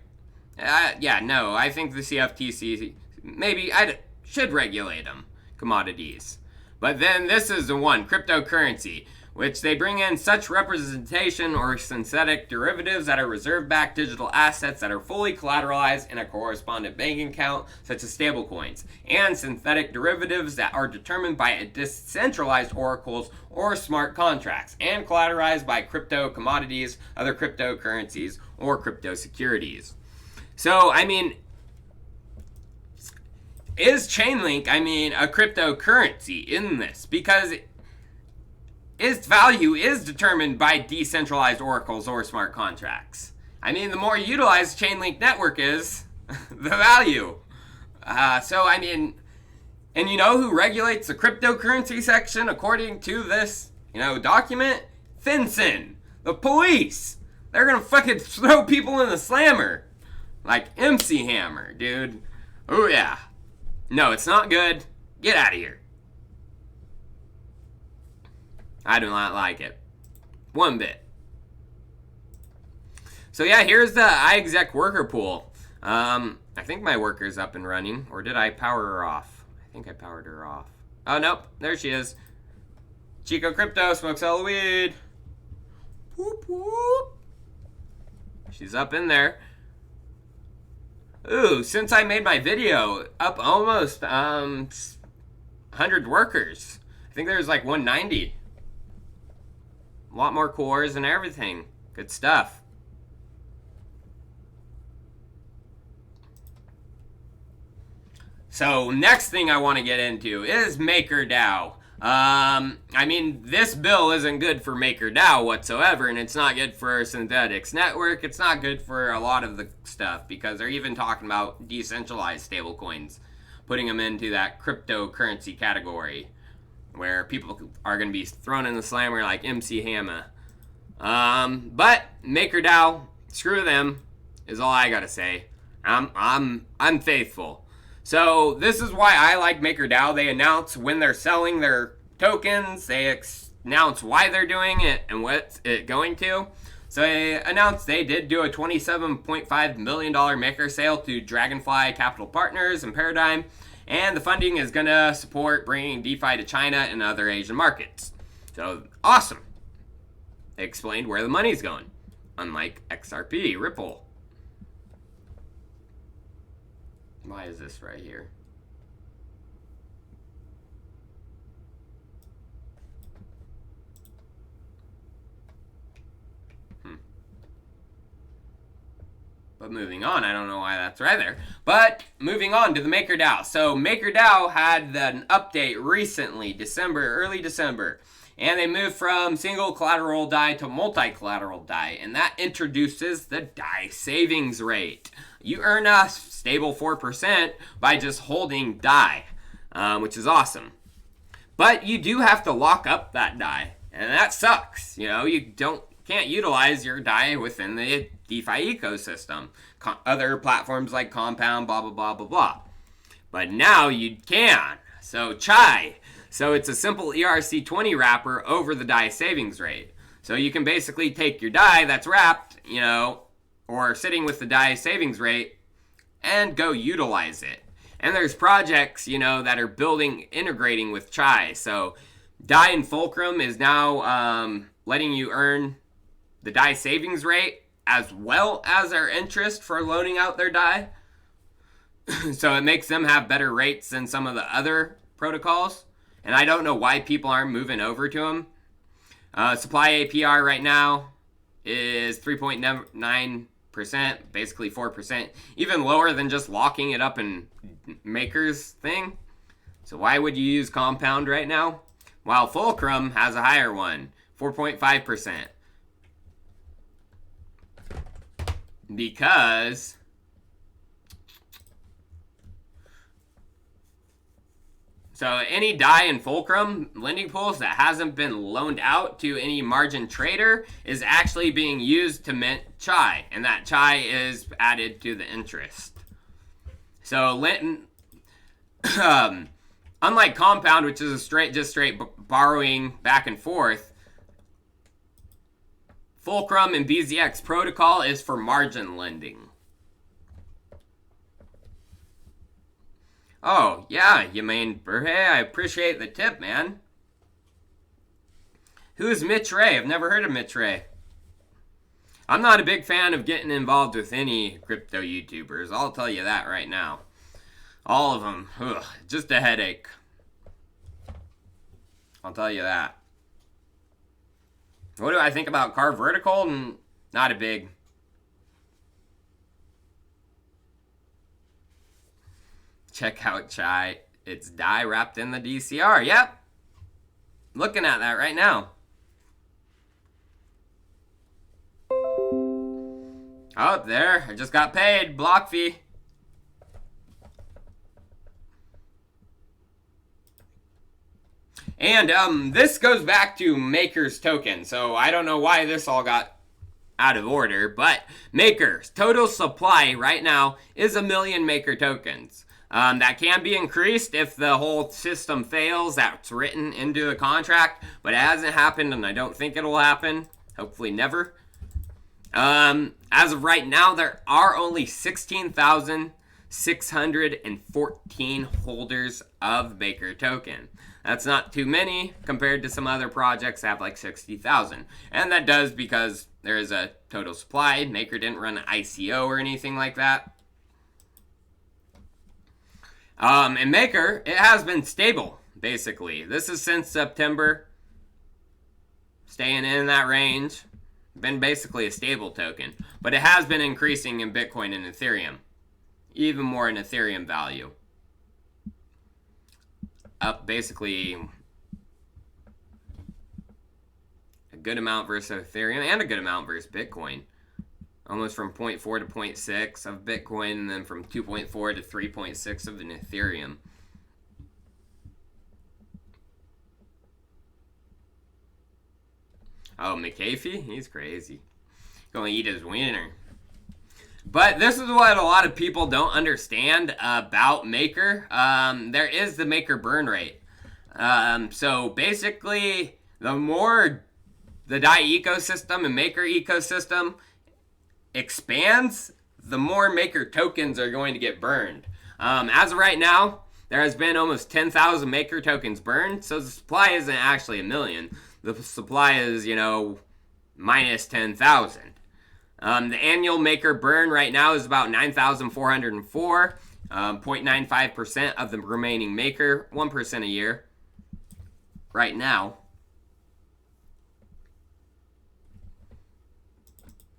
I think the CFTC, maybe I should regulate them, commodities. But then this is the one, cryptocurrency. which they bring in such representation or synthetic derivatives that are reserve-backed digital assets that are fully collateralized in a correspondent banking account, such as stablecoins, and synthetic derivatives that are determined by decentralized oracles or smart contracts, and collateralized by crypto commodities, other cryptocurrencies, or crypto securities. So, I mean, is Chainlink, a cryptocurrency in this? Because its value is determined by decentralized oracles or smart contracts. The more utilized Chainlink network is, the value. And you know who regulates the cryptocurrency section according to this, document? FinCEN, the police. They're gonna fucking throw people in the slammer. Like MC Hammer, dude. Oh yeah. No, it's not good. Get out of here. I do not like it. One bit. So yeah, here's the iexec worker pool. I think my worker's up and running. Or did I power her off? I think I powered her off. Oh, nope. There she is. Chico Crypto smokes all the weed. Whoop, whoop. She's up in there. Ooh, since I made my video, up almost 100 workers. I think there's like 190. A lot more cores and everything. Good stuff. So next thing I want to get into is MakerDAO. This bill isn't good for MakerDAO whatsoever, and it's not good for Synthetics Network. It's not good for a lot of the stuff because they're even talking about decentralized stablecoins, putting them into that cryptocurrency category where people are going to be thrown in the slammer like MC Hammer. But MakerDAO, screw them, is all I gotta say. I'm faithful. So this is why I like MakerDAO. They announce when they're selling their tokens. They announce why they're doing it and what it's going to. So they announced they did do a $27.5 million maker sale to Dragonfly Capital Partners and Paradigm. And the funding is going to support bringing DeFi to China and other Asian markets. So, awesome. They explained where the money's going. Unlike XRP, Ripple. Why is this right here? But moving on, I don't know why that's right there. But moving on to the MakerDAO. So MakerDAO had an update recently, early December. And they moved from single collateral DAI to multi-collateral DAI. And that introduces the DAI savings rate. You earn a stable 4% by just holding DAI, which is awesome. But you do have to lock up that DAI. And that sucks. You can't utilize your DAI within the DeFi ecosystem. Other platforms like Compound, blah, blah, blah, blah, blah. But now you can. So Chai. So it's a simple ERC20 wrapper over the DAI savings rate. So you can basically take your DAI that's wrapped, or sitting with the DAI savings rate and go utilize it. And there's projects, that are integrating with Chai. So DAI and Fulcrum is now letting you earn the DAI savings rate as well as their interest for loaning out their DAI. So it makes them have better rates than some of the other protocols. And I don't know why people aren't moving over to them. Supply APR right now is 3.9%, basically 4%. Even lower than just locking it up in Maker's thing. So why would you use Compound right now? While Fulcrum has a higher one, 4.5%. Because so any DAI and Fulcrum lending pools that hasn't been loaned out to any margin trader is actually being used to mint Chai, and that Chai is added to the interest. So unlike Compound, which is just straight borrowing back and forth, Fulcrum and BZX protocol is for margin lending. Oh, yeah, Yemaine Burhe, I appreciate the tip, man. Who is Mitch Ray? I've never heard of Mitch Ray. I'm not a big fan of getting involved with any crypto YouTubers. I'll tell you that right now. All of them. Ugh, just a headache. I'll tell you that. What do I think about Car Vertical? Not a big. Check out Chai. It's dye wrapped in the DCR. Yep. Looking at that right now. Oh, there. I just got paid. Block fee. And this goes back to Maker's token. So I don't know why this all got out of order. But Maker's total supply right now is 1 million Maker tokens. That can be increased if the whole system fails. That's written into the contract. But it hasn't happened, and I don't think it'll happen. Hopefully never. As of right now, there are only 16,614 holders of Maker token. That's not too many compared to some other projects that have like 60,000. And that does because there is a total supply. Maker didn't run an ICO or anything like that. And Maker, it has been stable, basically. This is since September. Staying in that range. Been basically a stable token. But it has been increasing in Bitcoin and Ethereum. Even more in Ethereum value. Up basically a good amount versus Ethereum and a good amount versus Bitcoin. Almost from 0.4 to 0.6 of Bitcoin, and then from 2.4 to 3.6 of an Ethereum. Oh, McAfee? He's crazy. Gonna eat his wiener. But this is what a lot of people don't understand about Maker. There is the Maker burn rate. So basically, the more the DAI ecosystem and Maker ecosystem expands, the more Maker tokens are going to get burned. As of right now, there has been almost 10,000 Maker tokens burned, so the supply isn't actually 1 million. The supply is, minus 10,000. The annual Maker burn right now is about 9,404, 0.95% of the remaining Maker, 1% a year right now.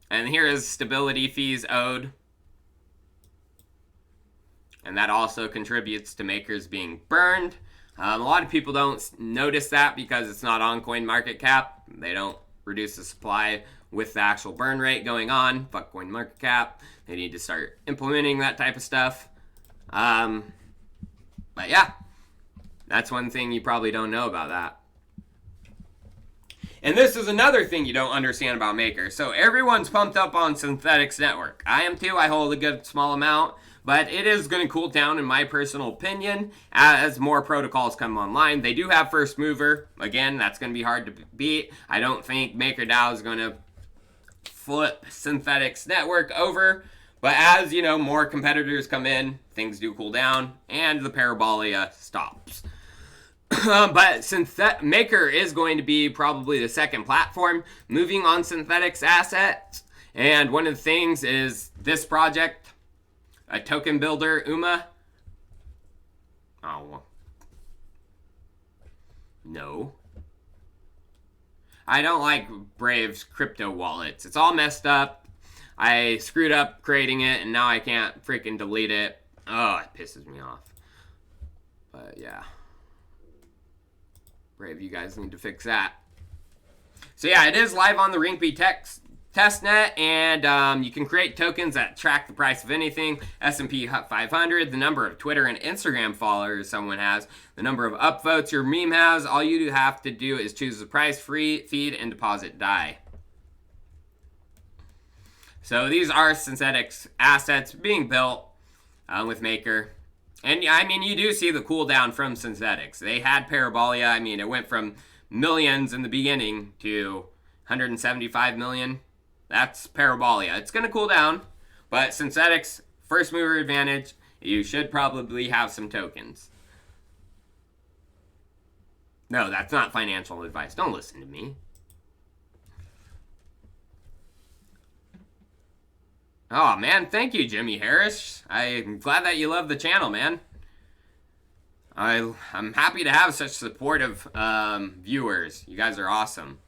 And here is stability fees owed. And that also contributes to Makers being burned. A lot of people don't notice that because it's not on CoinMarketCap. They don't reduce the supply with the actual burn rate going on. Fuck CoinMarketCap. They need to start implementing that type of stuff. But yeah, that's one thing you probably don't know about that. And this is another thing you don't understand about Maker. So everyone's pumped up on Synthetics Network. I am too. I hold a good small amount. But it is going to cool down, in my personal opinion, as more protocols come online. They do have first mover. Again, that's going to be hard to beat. I don't think MakerDAO is going to flip Synthetics Network over. But as, more competitors come in, things do cool down, and the parabolia stops. But Maker is going to be probably the second platform moving on Synthetics assets. And one of the things is this project, a token builder, UMA. Oh. No. I don't like Brave's crypto wallets. It's all messed up. I screwed up creating it, and now I can't freaking delete it. Oh, it pisses me off. But yeah. Brave, you guys need to fix that. So yeah, it is live on the Rinkeby testnet, and you can create tokens that track the price of anything. S&P 500, the number of Twitter and Instagram followers someone has, the number of upvotes your meme has. All you have to do is choose the price, free, feed, and deposit DAI. So these are Synthetics assets being built with Maker. And I mean, you do see the cooldown from Synthetics. They had Parabolia. I mean, it went from millions in the beginning to 175 million. That's Parabolia. It's going to cool down, but Synthetics, first mover advantage, you should probably have some tokens. No, that's not financial advice. Don't listen to me. Oh, man, thank you, Jimmy Harris. I'm glad that you love the channel, man. I'm happy to have such supportive viewers. You guys are awesome.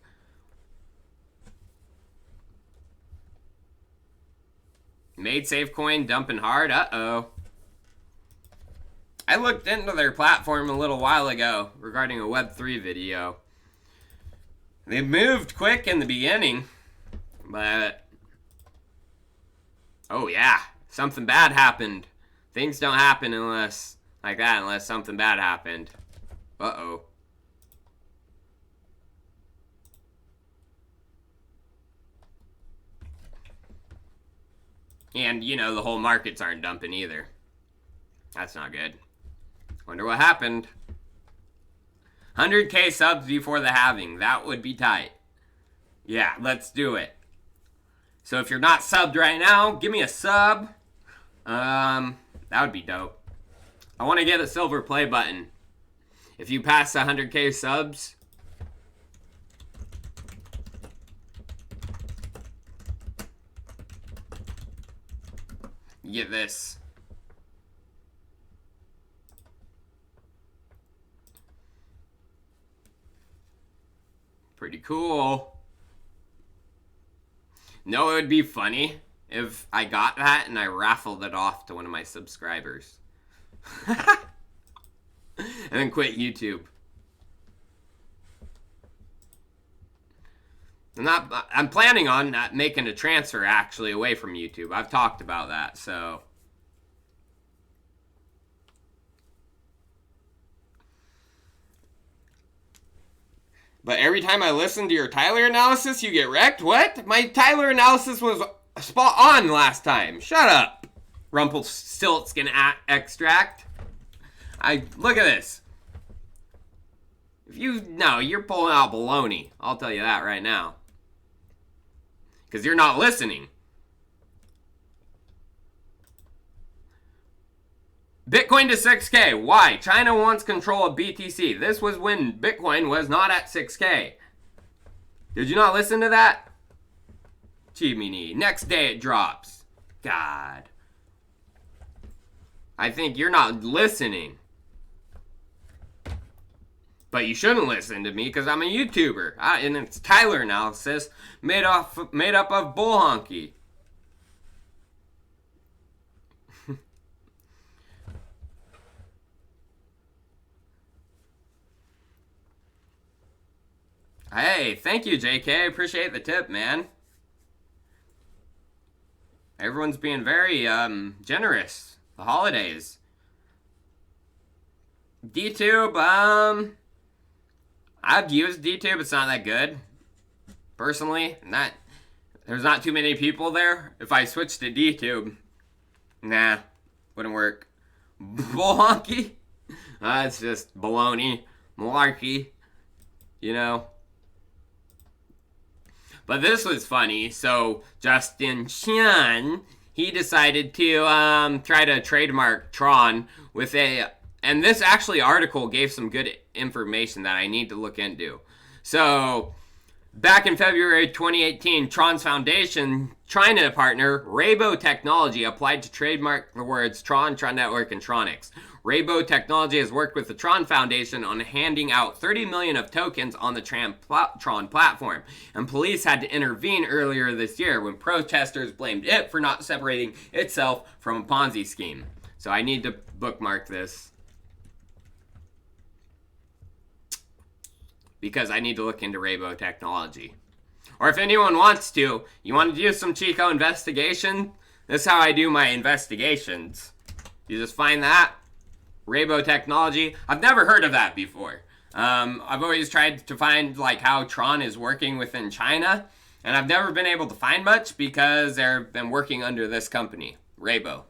Made Safecoin dumping hard. Uh-oh. I looked into their platform a little while ago regarding a Web3 video. They moved quick in the beginning, but... Oh yeah, something bad happened. Things don't happen unless something bad happened. Uh-oh. And, you know, the whole markets aren't dumping either. That's not good. Wonder what happened. 100k subs before the halving. That would be tight. Yeah, let's do it. So if you're not subbed right now, give me a sub. That would be dope. I want to get a silver play button. If you pass 100k subs, you get this. Pretty cool. No, it would be funny if I got that and I raffled it off to one of my subscribers. And then quit YouTube. I'm planning on not making a transfer actually away from YouTube. I've talked about that, so. But every time I listen to your Tyler analysis, you get wrecked? What? My Tyler analysis was spot on last time. Shut up. Rumpelstiltskin extract. Look at this. You're pulling out baloney. I'll tell you that right now. Because you're not listening. Bitcoin to 6K. Why? China wants control of BTC. This was when Bitcoin was not at 6K. Did you not listen to that? Chimini. Next day it drops. God. I think you're not listening. But you shouldn't listen to me because I'm a YouTuber. And it's Tyler analysis made up of bull honky. Hey, thank you, JK. I appreciate the tip, man. Everyone's being very generous. The holidays. DTube, I've used DTube. It's not that good. Personally, there's not too many people there. If I switch to DTube, nah, wouldn't work. Bull honky? It's just baloney. Malarkey. You know? But this was funny. So Justin Chan, he decided to try to trademark Tron with and this actually article gave some good information that I need to look into. So back in February 2018, Tron's foundation, China partner, Raybo Technology applied to trademark the words Tron, Tron Network, and Tronix. Raybo Technology has worked with the Tron Foundation on handing out 30 million of tokens on the Tron platform, and police had to intervene earlier this year when protesters blamed it for not separating itself from a Ponzi scheme. So I need to bookmark this because I need to look into Raybo Technology. Or if anyone wants to, you want to do some Chico investigation? This is how I do my investigations. You just find that. Raybo Technology. I've never heard of that before. I've always tried to find like how Tron is working within China, and I've never been able to find much because they've been working under this company, Raybo.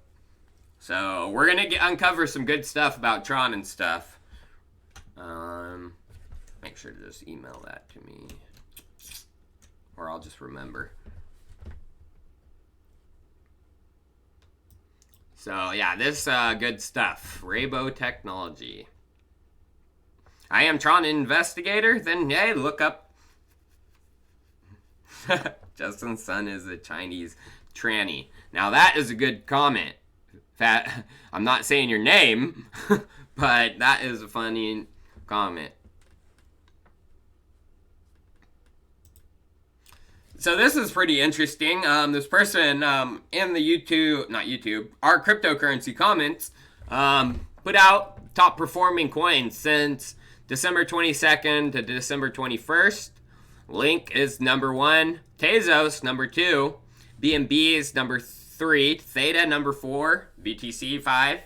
So we're gonna uncover some good stuff about Tron and stuff. Make sure to just email that to me, or I'll just remember. So yeah, this good stuff. Raybo Technology. I am Tron Investigator, then hey, look up. Justin's son is a Chinese tranny. Now that is a good comment. I'm not saying your name, but that is a funny comment. So this is pretty interesting. This person in the our cryptocurrency comments, put out top performing coins since December 22nd to December 21st. Link is number 1, Tezos number 2, BNB is number 3, Theta number 4, BTC 5,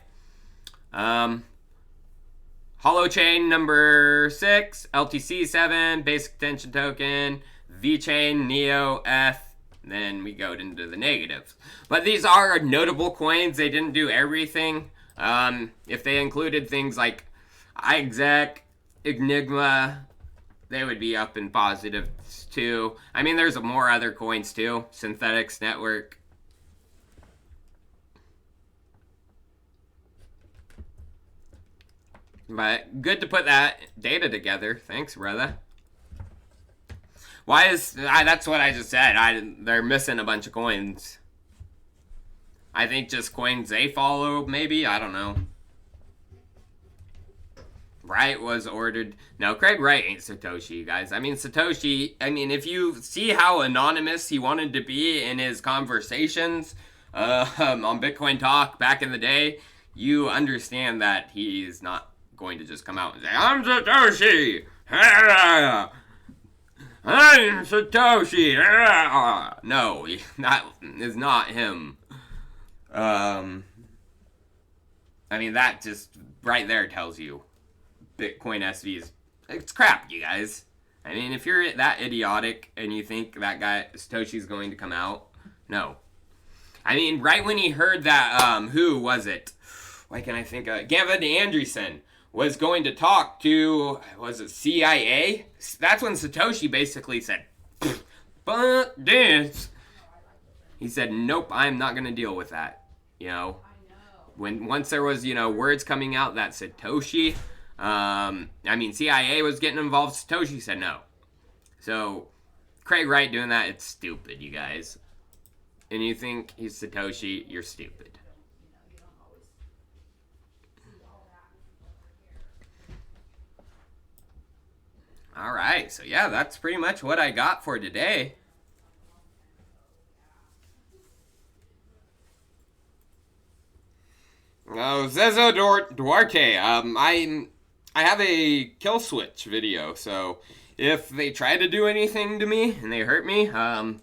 Holochain number 6, LTC 7, Basic Attention Token, VChain, Neo, F, then we go into the negatives. But these are notable coins. They didn't do everything. If they included things like iexec, Enigma, they would be up in positives too. I mean, there's more other coins too. Synthetics Network. But good to put that data together. Thanks, brother. Why is... that's what I just said. They're missing a bunch of coins. I think just coins they follow, maybe? I don't know. Wright was ordered... No, Craig Wright ain't Satoshi, you guys. I mean, Satoshi... I mean, if you see how anonymous he wanted to be in his conversations on Bitcoin Talk back in the day, you understand that he's not going to just come out and say, I'm Satoshi! I'm Satoshi! No, that is not him. I mean, that just right there tells you Bitcoin SV is... It's crap, you guys. I mean, if you're that idiotic and you think that guy, Satoshi's going to come out, no. I mean, right when he heard that, who was it? Why can I think of... Gavin Andresen was going to talk to, was it CIA? That's when Satoshi basically said, but this. He said, nope, I'm not going to deal with that. You know, once there was, words coming out that Satoshi, I mean, CIA was getting involved, Satoshi said no. So, Craig Wright doing that, it's stupid, you guys. And you think he's Satoshi, you're stupid. All right, so yeah, that's pretty much what I got for today. Cesar Duarte, I have a kill switch video, so if they try to do anything to me and they hurt me,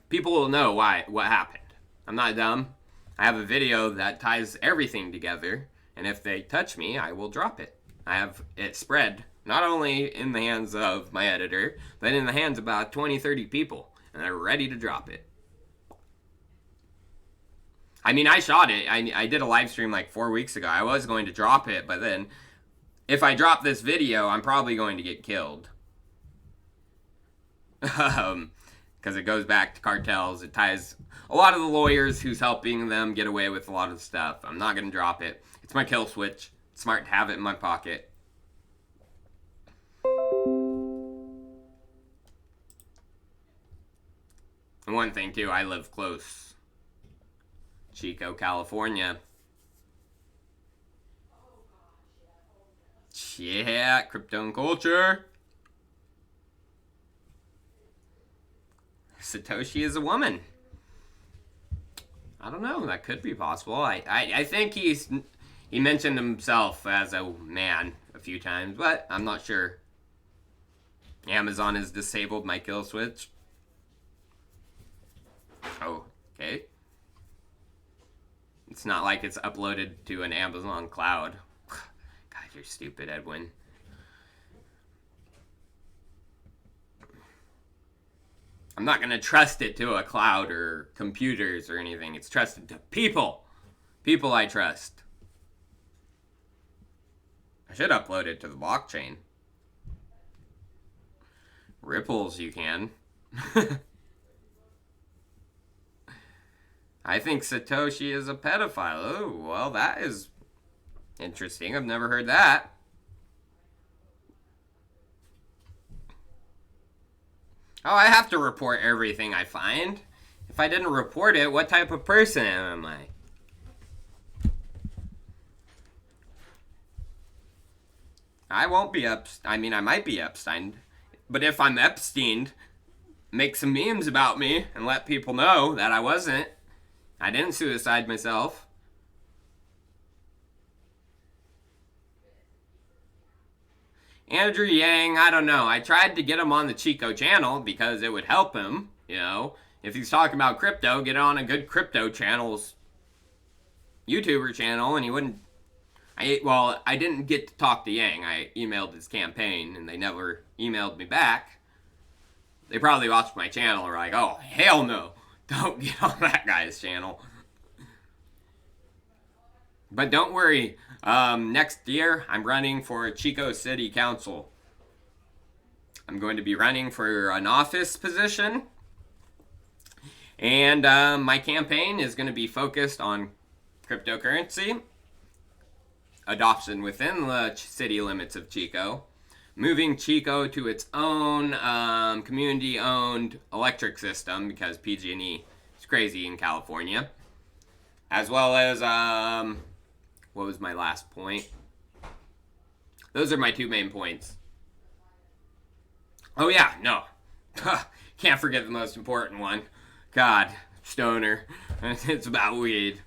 people will know what happened. I'm not dumb. I have a video that ties everything together, and if they touch me, I will drop it. I have it spread. Not only in the hands of my editor, but in the hands of about 20, 30 people. And they're ready to drop it. I mean, I shot it. I did a live stream like 4 weeks ago. I was going to drop it, but then if I drop this video, I'm probably going to get killed. Because it goes back to cartels. It ties a lot of the lawyers who's helping them get away with a lot of stuff. I'm not going to drop it. It's my kill switch. It's smart to have it in my pocket. And one thing too, I live close. Chico, California. Yeah, crypto and culture. Satoshi is a woman. I don't know, that could be possible. I think he mentioned himself as a man a few times, but I'm not sure. Amazon has disabled my kill switch. Oh, okay. It's not like it's uploaded to an Amazon cloud. God, you're stupid, Edwin. I'm not going to trust it to a cloud or computers or anything. It's trusted to people. People I trust. I should upload it to the blockchain. Ripples, you can. I think Satoshi is a pedophile. Oh, well, that is interesting. I've never heard that. Oh, I have to report everything I find. If I didn't report it, what type of person am I? I won't be I mean, I might be Epstein. But if I'm Epstein, make some memes about me and let people know that I wasn't. I didn't suicide myself. Andrew Yang, I don't know. I tried to get him on the Chico channel because it would help him, you know. If he's talking about crypto, get on a good crypto channel's YouTuber channel, and he wouldn't. I didn't get to talk to Yang. I emailed his campaign, and they never emailed me back. They probably watched my channel and were like, oh, hell no. Don't get on that guy's channel. But don't worry. Next year, I'm running for Chico City Council. I'm going to be running for an office position. And my campaign is going to be focused on cryptocurrency, adoption within the city limits of Chico, moving Chico to its own community-owned electric system because PG&E is crazy in California, as well as what was my last point? Those are my two main points. Oh yeah, no, can't forget the most important one. God, stoner. It's about weed.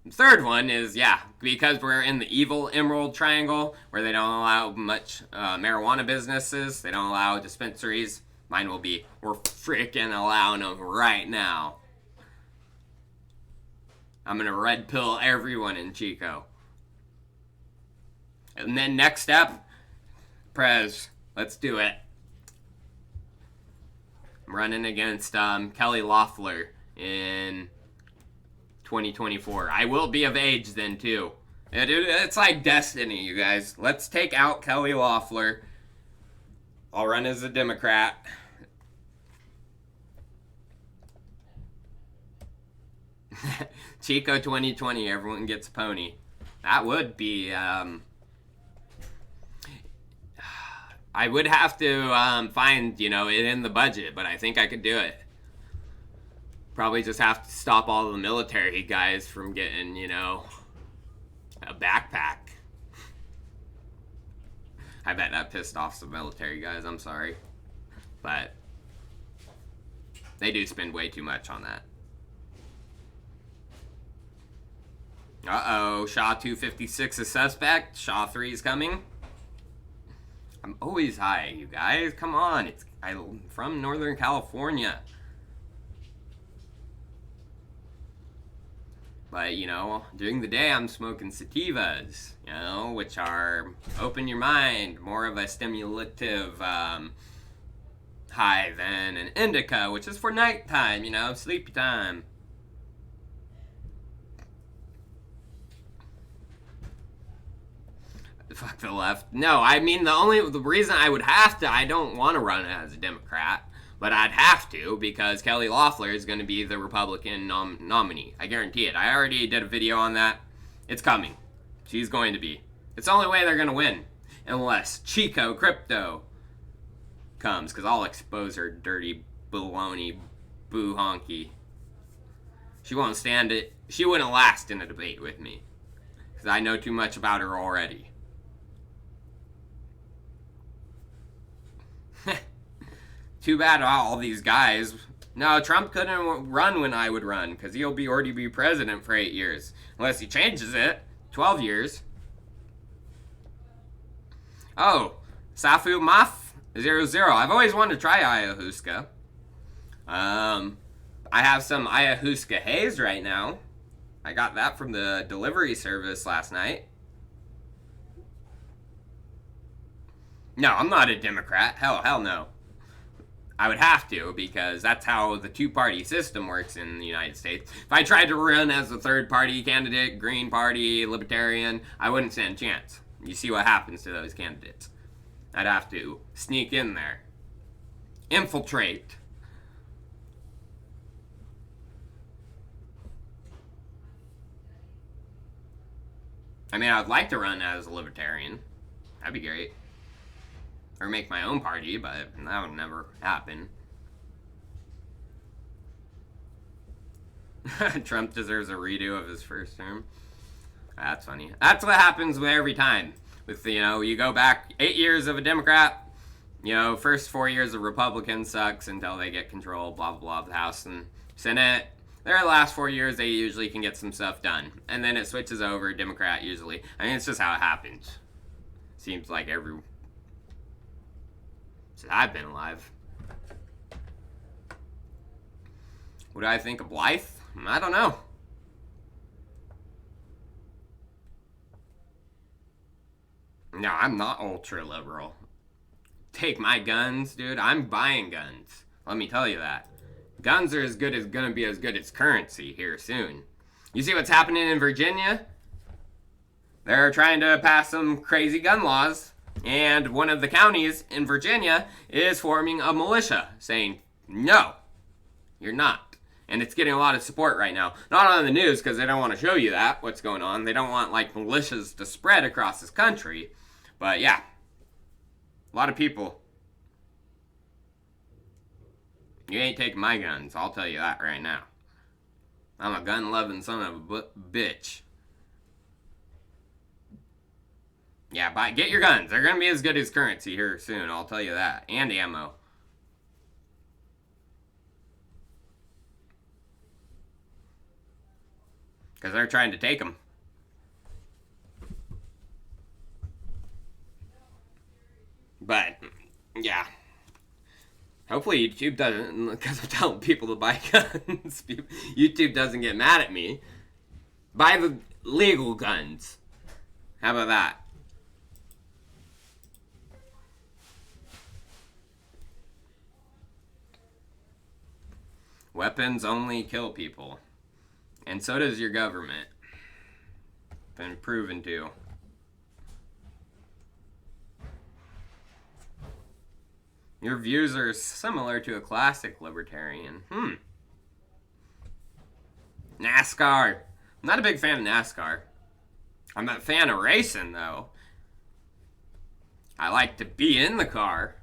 The third one is, yeah, because we're in the evil Emerald Triangle, where they don't allow much marijuana businesses, they don't allow dispensaries. Mine will be, we're freaking allowing them right now. I'm gonna red pill everyone in Chico. And then next step, Prez, let's do it. I'm running against Kelly Loeffler in 2024. I will be of age then too. It's like destiny, you guys. Let's take out Kelly Loeffler. I'll run as a Democrat. Chico 2020, everyone gets a pony. That would be, I would have to find, you know, it in the budget, but I think I could do it. Probably just have to stop all the military guys from getting, you know, a backpack. I bet that pissed off some military guys, I'm sorry. But they do spend way too much on that. Uh-oh, Shaw 256 is suspect. Shaw 3 is coming. I'm always high, you guys. Come on, I'm from Northern California. But, you know, during the day I'm smoking sativas, you know, which are open your mind, more of a stimulative high than an indica, which is for nighttime, you know, sleepy time. Fuck the left. No, I mean, the reason I would have to, I don't want to run as a Democrat, but I'd have to because Kelly Loeffler is going to be the Republican nominee. I guarantee it. I already did a video on that. It's coming. She's going to be. It's the only way they're going to win. Unless Chico Crypto comes, because I'll expose her dirty baloney boo honky. She won't stand it. She wouldn't last in a debate with me. Because I know too much about her already. Too bad all these guys. No, Trump couldn't run when I would run, because he'll already be president for 8 years. Unless he changes it. 12 years. Oh, Safu Maf 00. I've always wanted to try ayahuasca. I have some ayahuasca haze right now. I got that from the delivery service last night. No, I'm not a Democrat. Hell no. I would have to, because that's how the two-party system works in the United States. If I tried to run as a third-party candidate, Green Party, Libertarian, I wouldn't stand a chance. You see what happens to those candidates. I'd have to sneak in there. Infiltrate. I mean, I'd like to run as a Libertarian. That'd be great. Or make my own party, but that would never happen. Trump deserves a redo of his first term. That's funny. That's what happens with every time. With, you go back 8 years of a Democrat, first 4 years of Republican sucks until they get control, blah, blah, blah, of the House and Senate. Their last 4 years, they usually can get some stuff done. And then it switches over, Democrat usually. I mean, it's just how it happens. Seems like since I've been alive. What do I think of life? I don't know. No, I'm not ultra liberal. Take my guns, dude. I'm buying guns. Let me tell you that. Guns are gonna be as good as currency here soon. You see what's happening in Virginia? They're trying to pass some crazy gun laws, and one of the counties in Virginia is forming a militia, saying, no, you're not. And it's getting a lot of support right now. Not on the news, because they don't want to show you what's going on. They don't want, militias to spread across this country. But, yeah. A lot of people. You ain't taking my guns. I'll tell you that right now. I'm a gun-loving son of a bitch. Yeah, get your guns. They're going to be as good as currency here soon. I'll tell you that. And ammo. Because they're trying to take them. But, yeah. Hopefully YouTube doesn't, because I'm telling people to buy guns, YouTube doesn't get mad at me. Buy the legal guns. How about that? Weapons only kill people. And so does your government. Been proven to. Your views are similar to a classic libertarian. NASCAR. I'm not a big fan of NASCAR. I'm a fan of racing, though. I like to be in the car,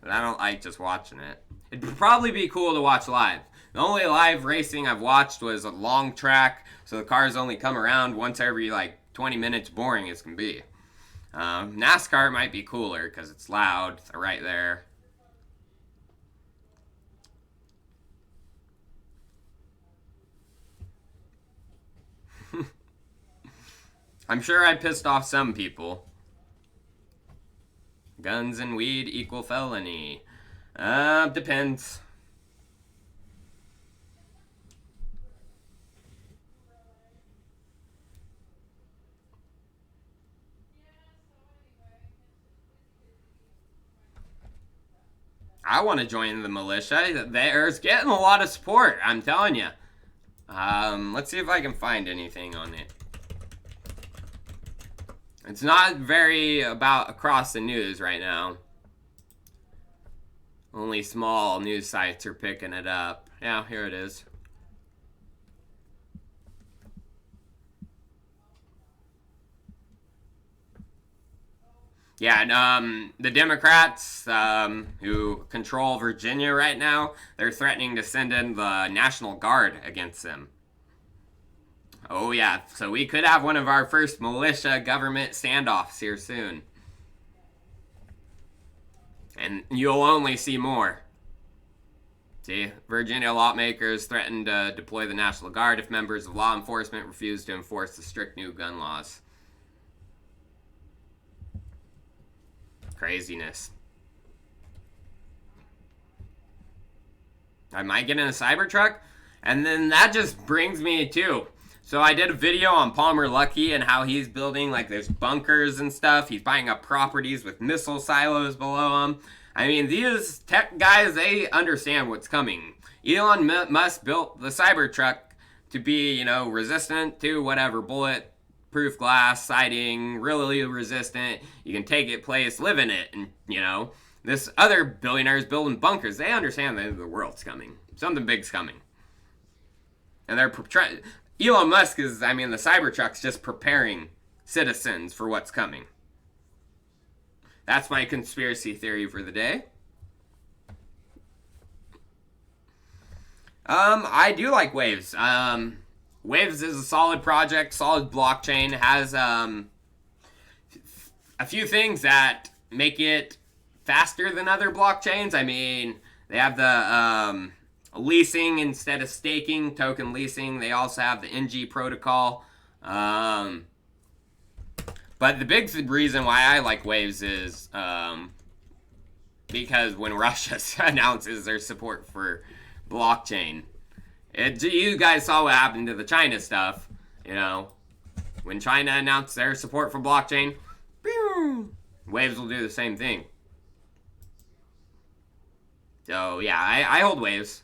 but I don't like just watching it. It'd probably be cool to watch live. The only live racing I've watched was a long track, so the cars only come around once every 20 minutes, boring as can be. NASCAR might be cooler because it's loud, they're right there. I'm sure I pissed off some people. Guns and weed equal felony. Depends. I want to join the militia. There's getting a lot of support, I'm telling you. Let's see if I can find anything on it. It's not very about across the news right now. Only small news sites are picking it up. Yeah, here it is. Yeah, and the Democrats who control Virginia right now, they're threatening to send in the National Guard against them. Oh yeah, so we could have one of our first militia government standoffs here soon. And you'll only see more. See, Virginia lawmakers threatened to deploy the National Guard if members of law enforcement refuse to enforce the strict new gun laws. Craziness. I might get in a Cybertruck, and then that just brings me to. So I did a video on Palmer Luckey and how he's building there's bunkers and stuff. He's buying up properties with missile silos below him. I mean, these tech guys, they understand what's coming. Elon Musk built the Cybertruck to be, resistant to whatever, bulletproof glass, siding, really resistant. You can take it place, live in it, and, this other billionaire is building bunkers. They understand that the world's coming. Something big's coming. And they're trying. Elon Musk is, the Cybertruck's just preparing citizens for what's coming. That's my conspiracy theory for the day. I do like Waves. Waves is a solid project, solid blockchain, has a few things that make it faster than other blockchains. I mean, they have the leasing instead of staking, token leasing. They also have the NG protocol. But the big reason why I like Waves is because when Russia announces their support for blockchain, you guys saw what happened to the China stuff. You know, when China announced their support for blockchain, Waves will do the same thing. So yeah, I hold Waves.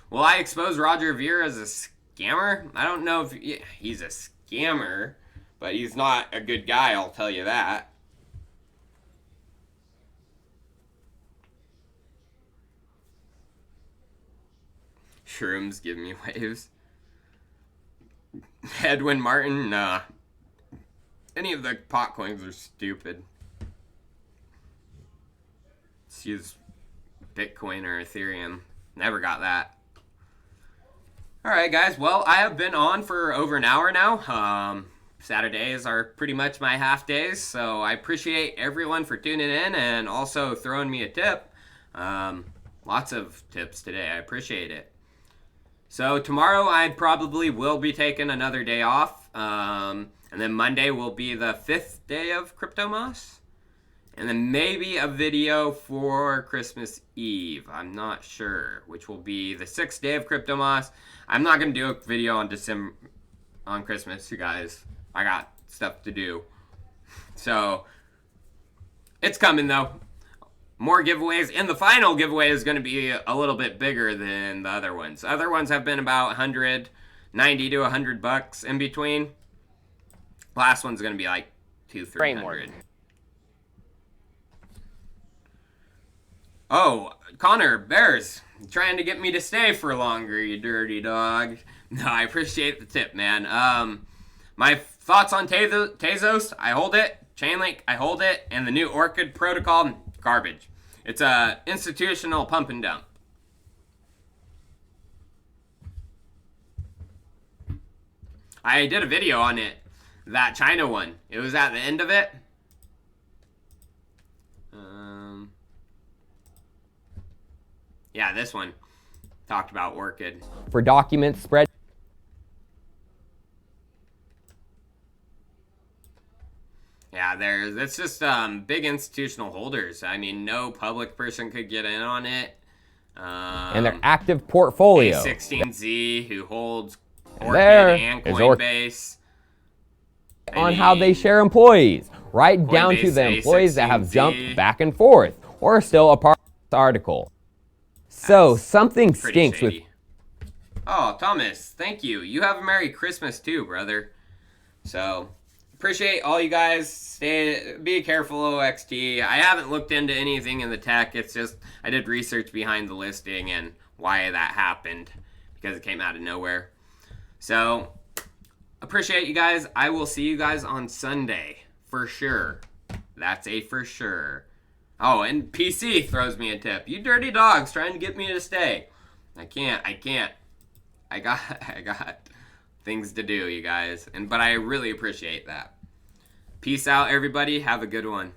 Will I expose Roger Ver as a scammer? I don't know if he's a scammer, but he's not a good guy, I'll tell you that. Shrooms give me waves. Edwin Martin, nah. Any of the pot coins are stupid. Let's use Bitcoin or Ethereum. Never got that. Alright guys, well, I have been on for over an hour now. Saturdays are pretty much my half days, so I appreciate everyone for tuning in and also throwing me a tip. Lots of tips today, I appreciate it. So tomorrow I probably will be taking another day off, and then Monday will be the 5th day of Crypto Moss. And then maybe a video for Christmas Eve. I'm not sure, which will be the 6th day of Crypto Moss. I'm not going to do a video on Christmas, you guys. I got stuff to do. So, it's coming though. More giveaways. And the final giveaway is going to be a little bit bigger than the other ones. Other ones have been about 190 to 100 bucks in between. Last one's going to be like 200-300. Oh, Connor, Bears, trying to get me to stay for longer, you dirty dog. No, I appreciate the tip, man. My thoughts on Tezos, I hold it. Chainlink, I hold it. And the new Orchid protocol, garbage. It's a institutional pump and dump. I did a video on it, that China one. It was at the end of it. Yeah, this one talked about Orchid. For documents spread. Yeah, it's just big institutional holders. I mean, no public person could get in on it. And their active portfolio. A16Z, who holds Orchid and Coinbase. On how they share employees, right down to the employees that have jumped back and forth, or are still a part of this article. So, something stinks with... Oh, Thomas, thank you. You have a Merry Christmas too, brother. So, appreciate all you guys. Be careful, OXT. I haven't looked into anything in the tech. It's just, I did research behind the listing and why that happened. Because it came out of nowhere. So, appreciate you guys. I will see you guys on Sunday. For sure. That's a for sure. Oh, and PC throws me a tip. You dirty dogs trying to get me to stay. I can't. I got things to do, you guys. But I really appreciate that. Peace out, everybody. Have a good one.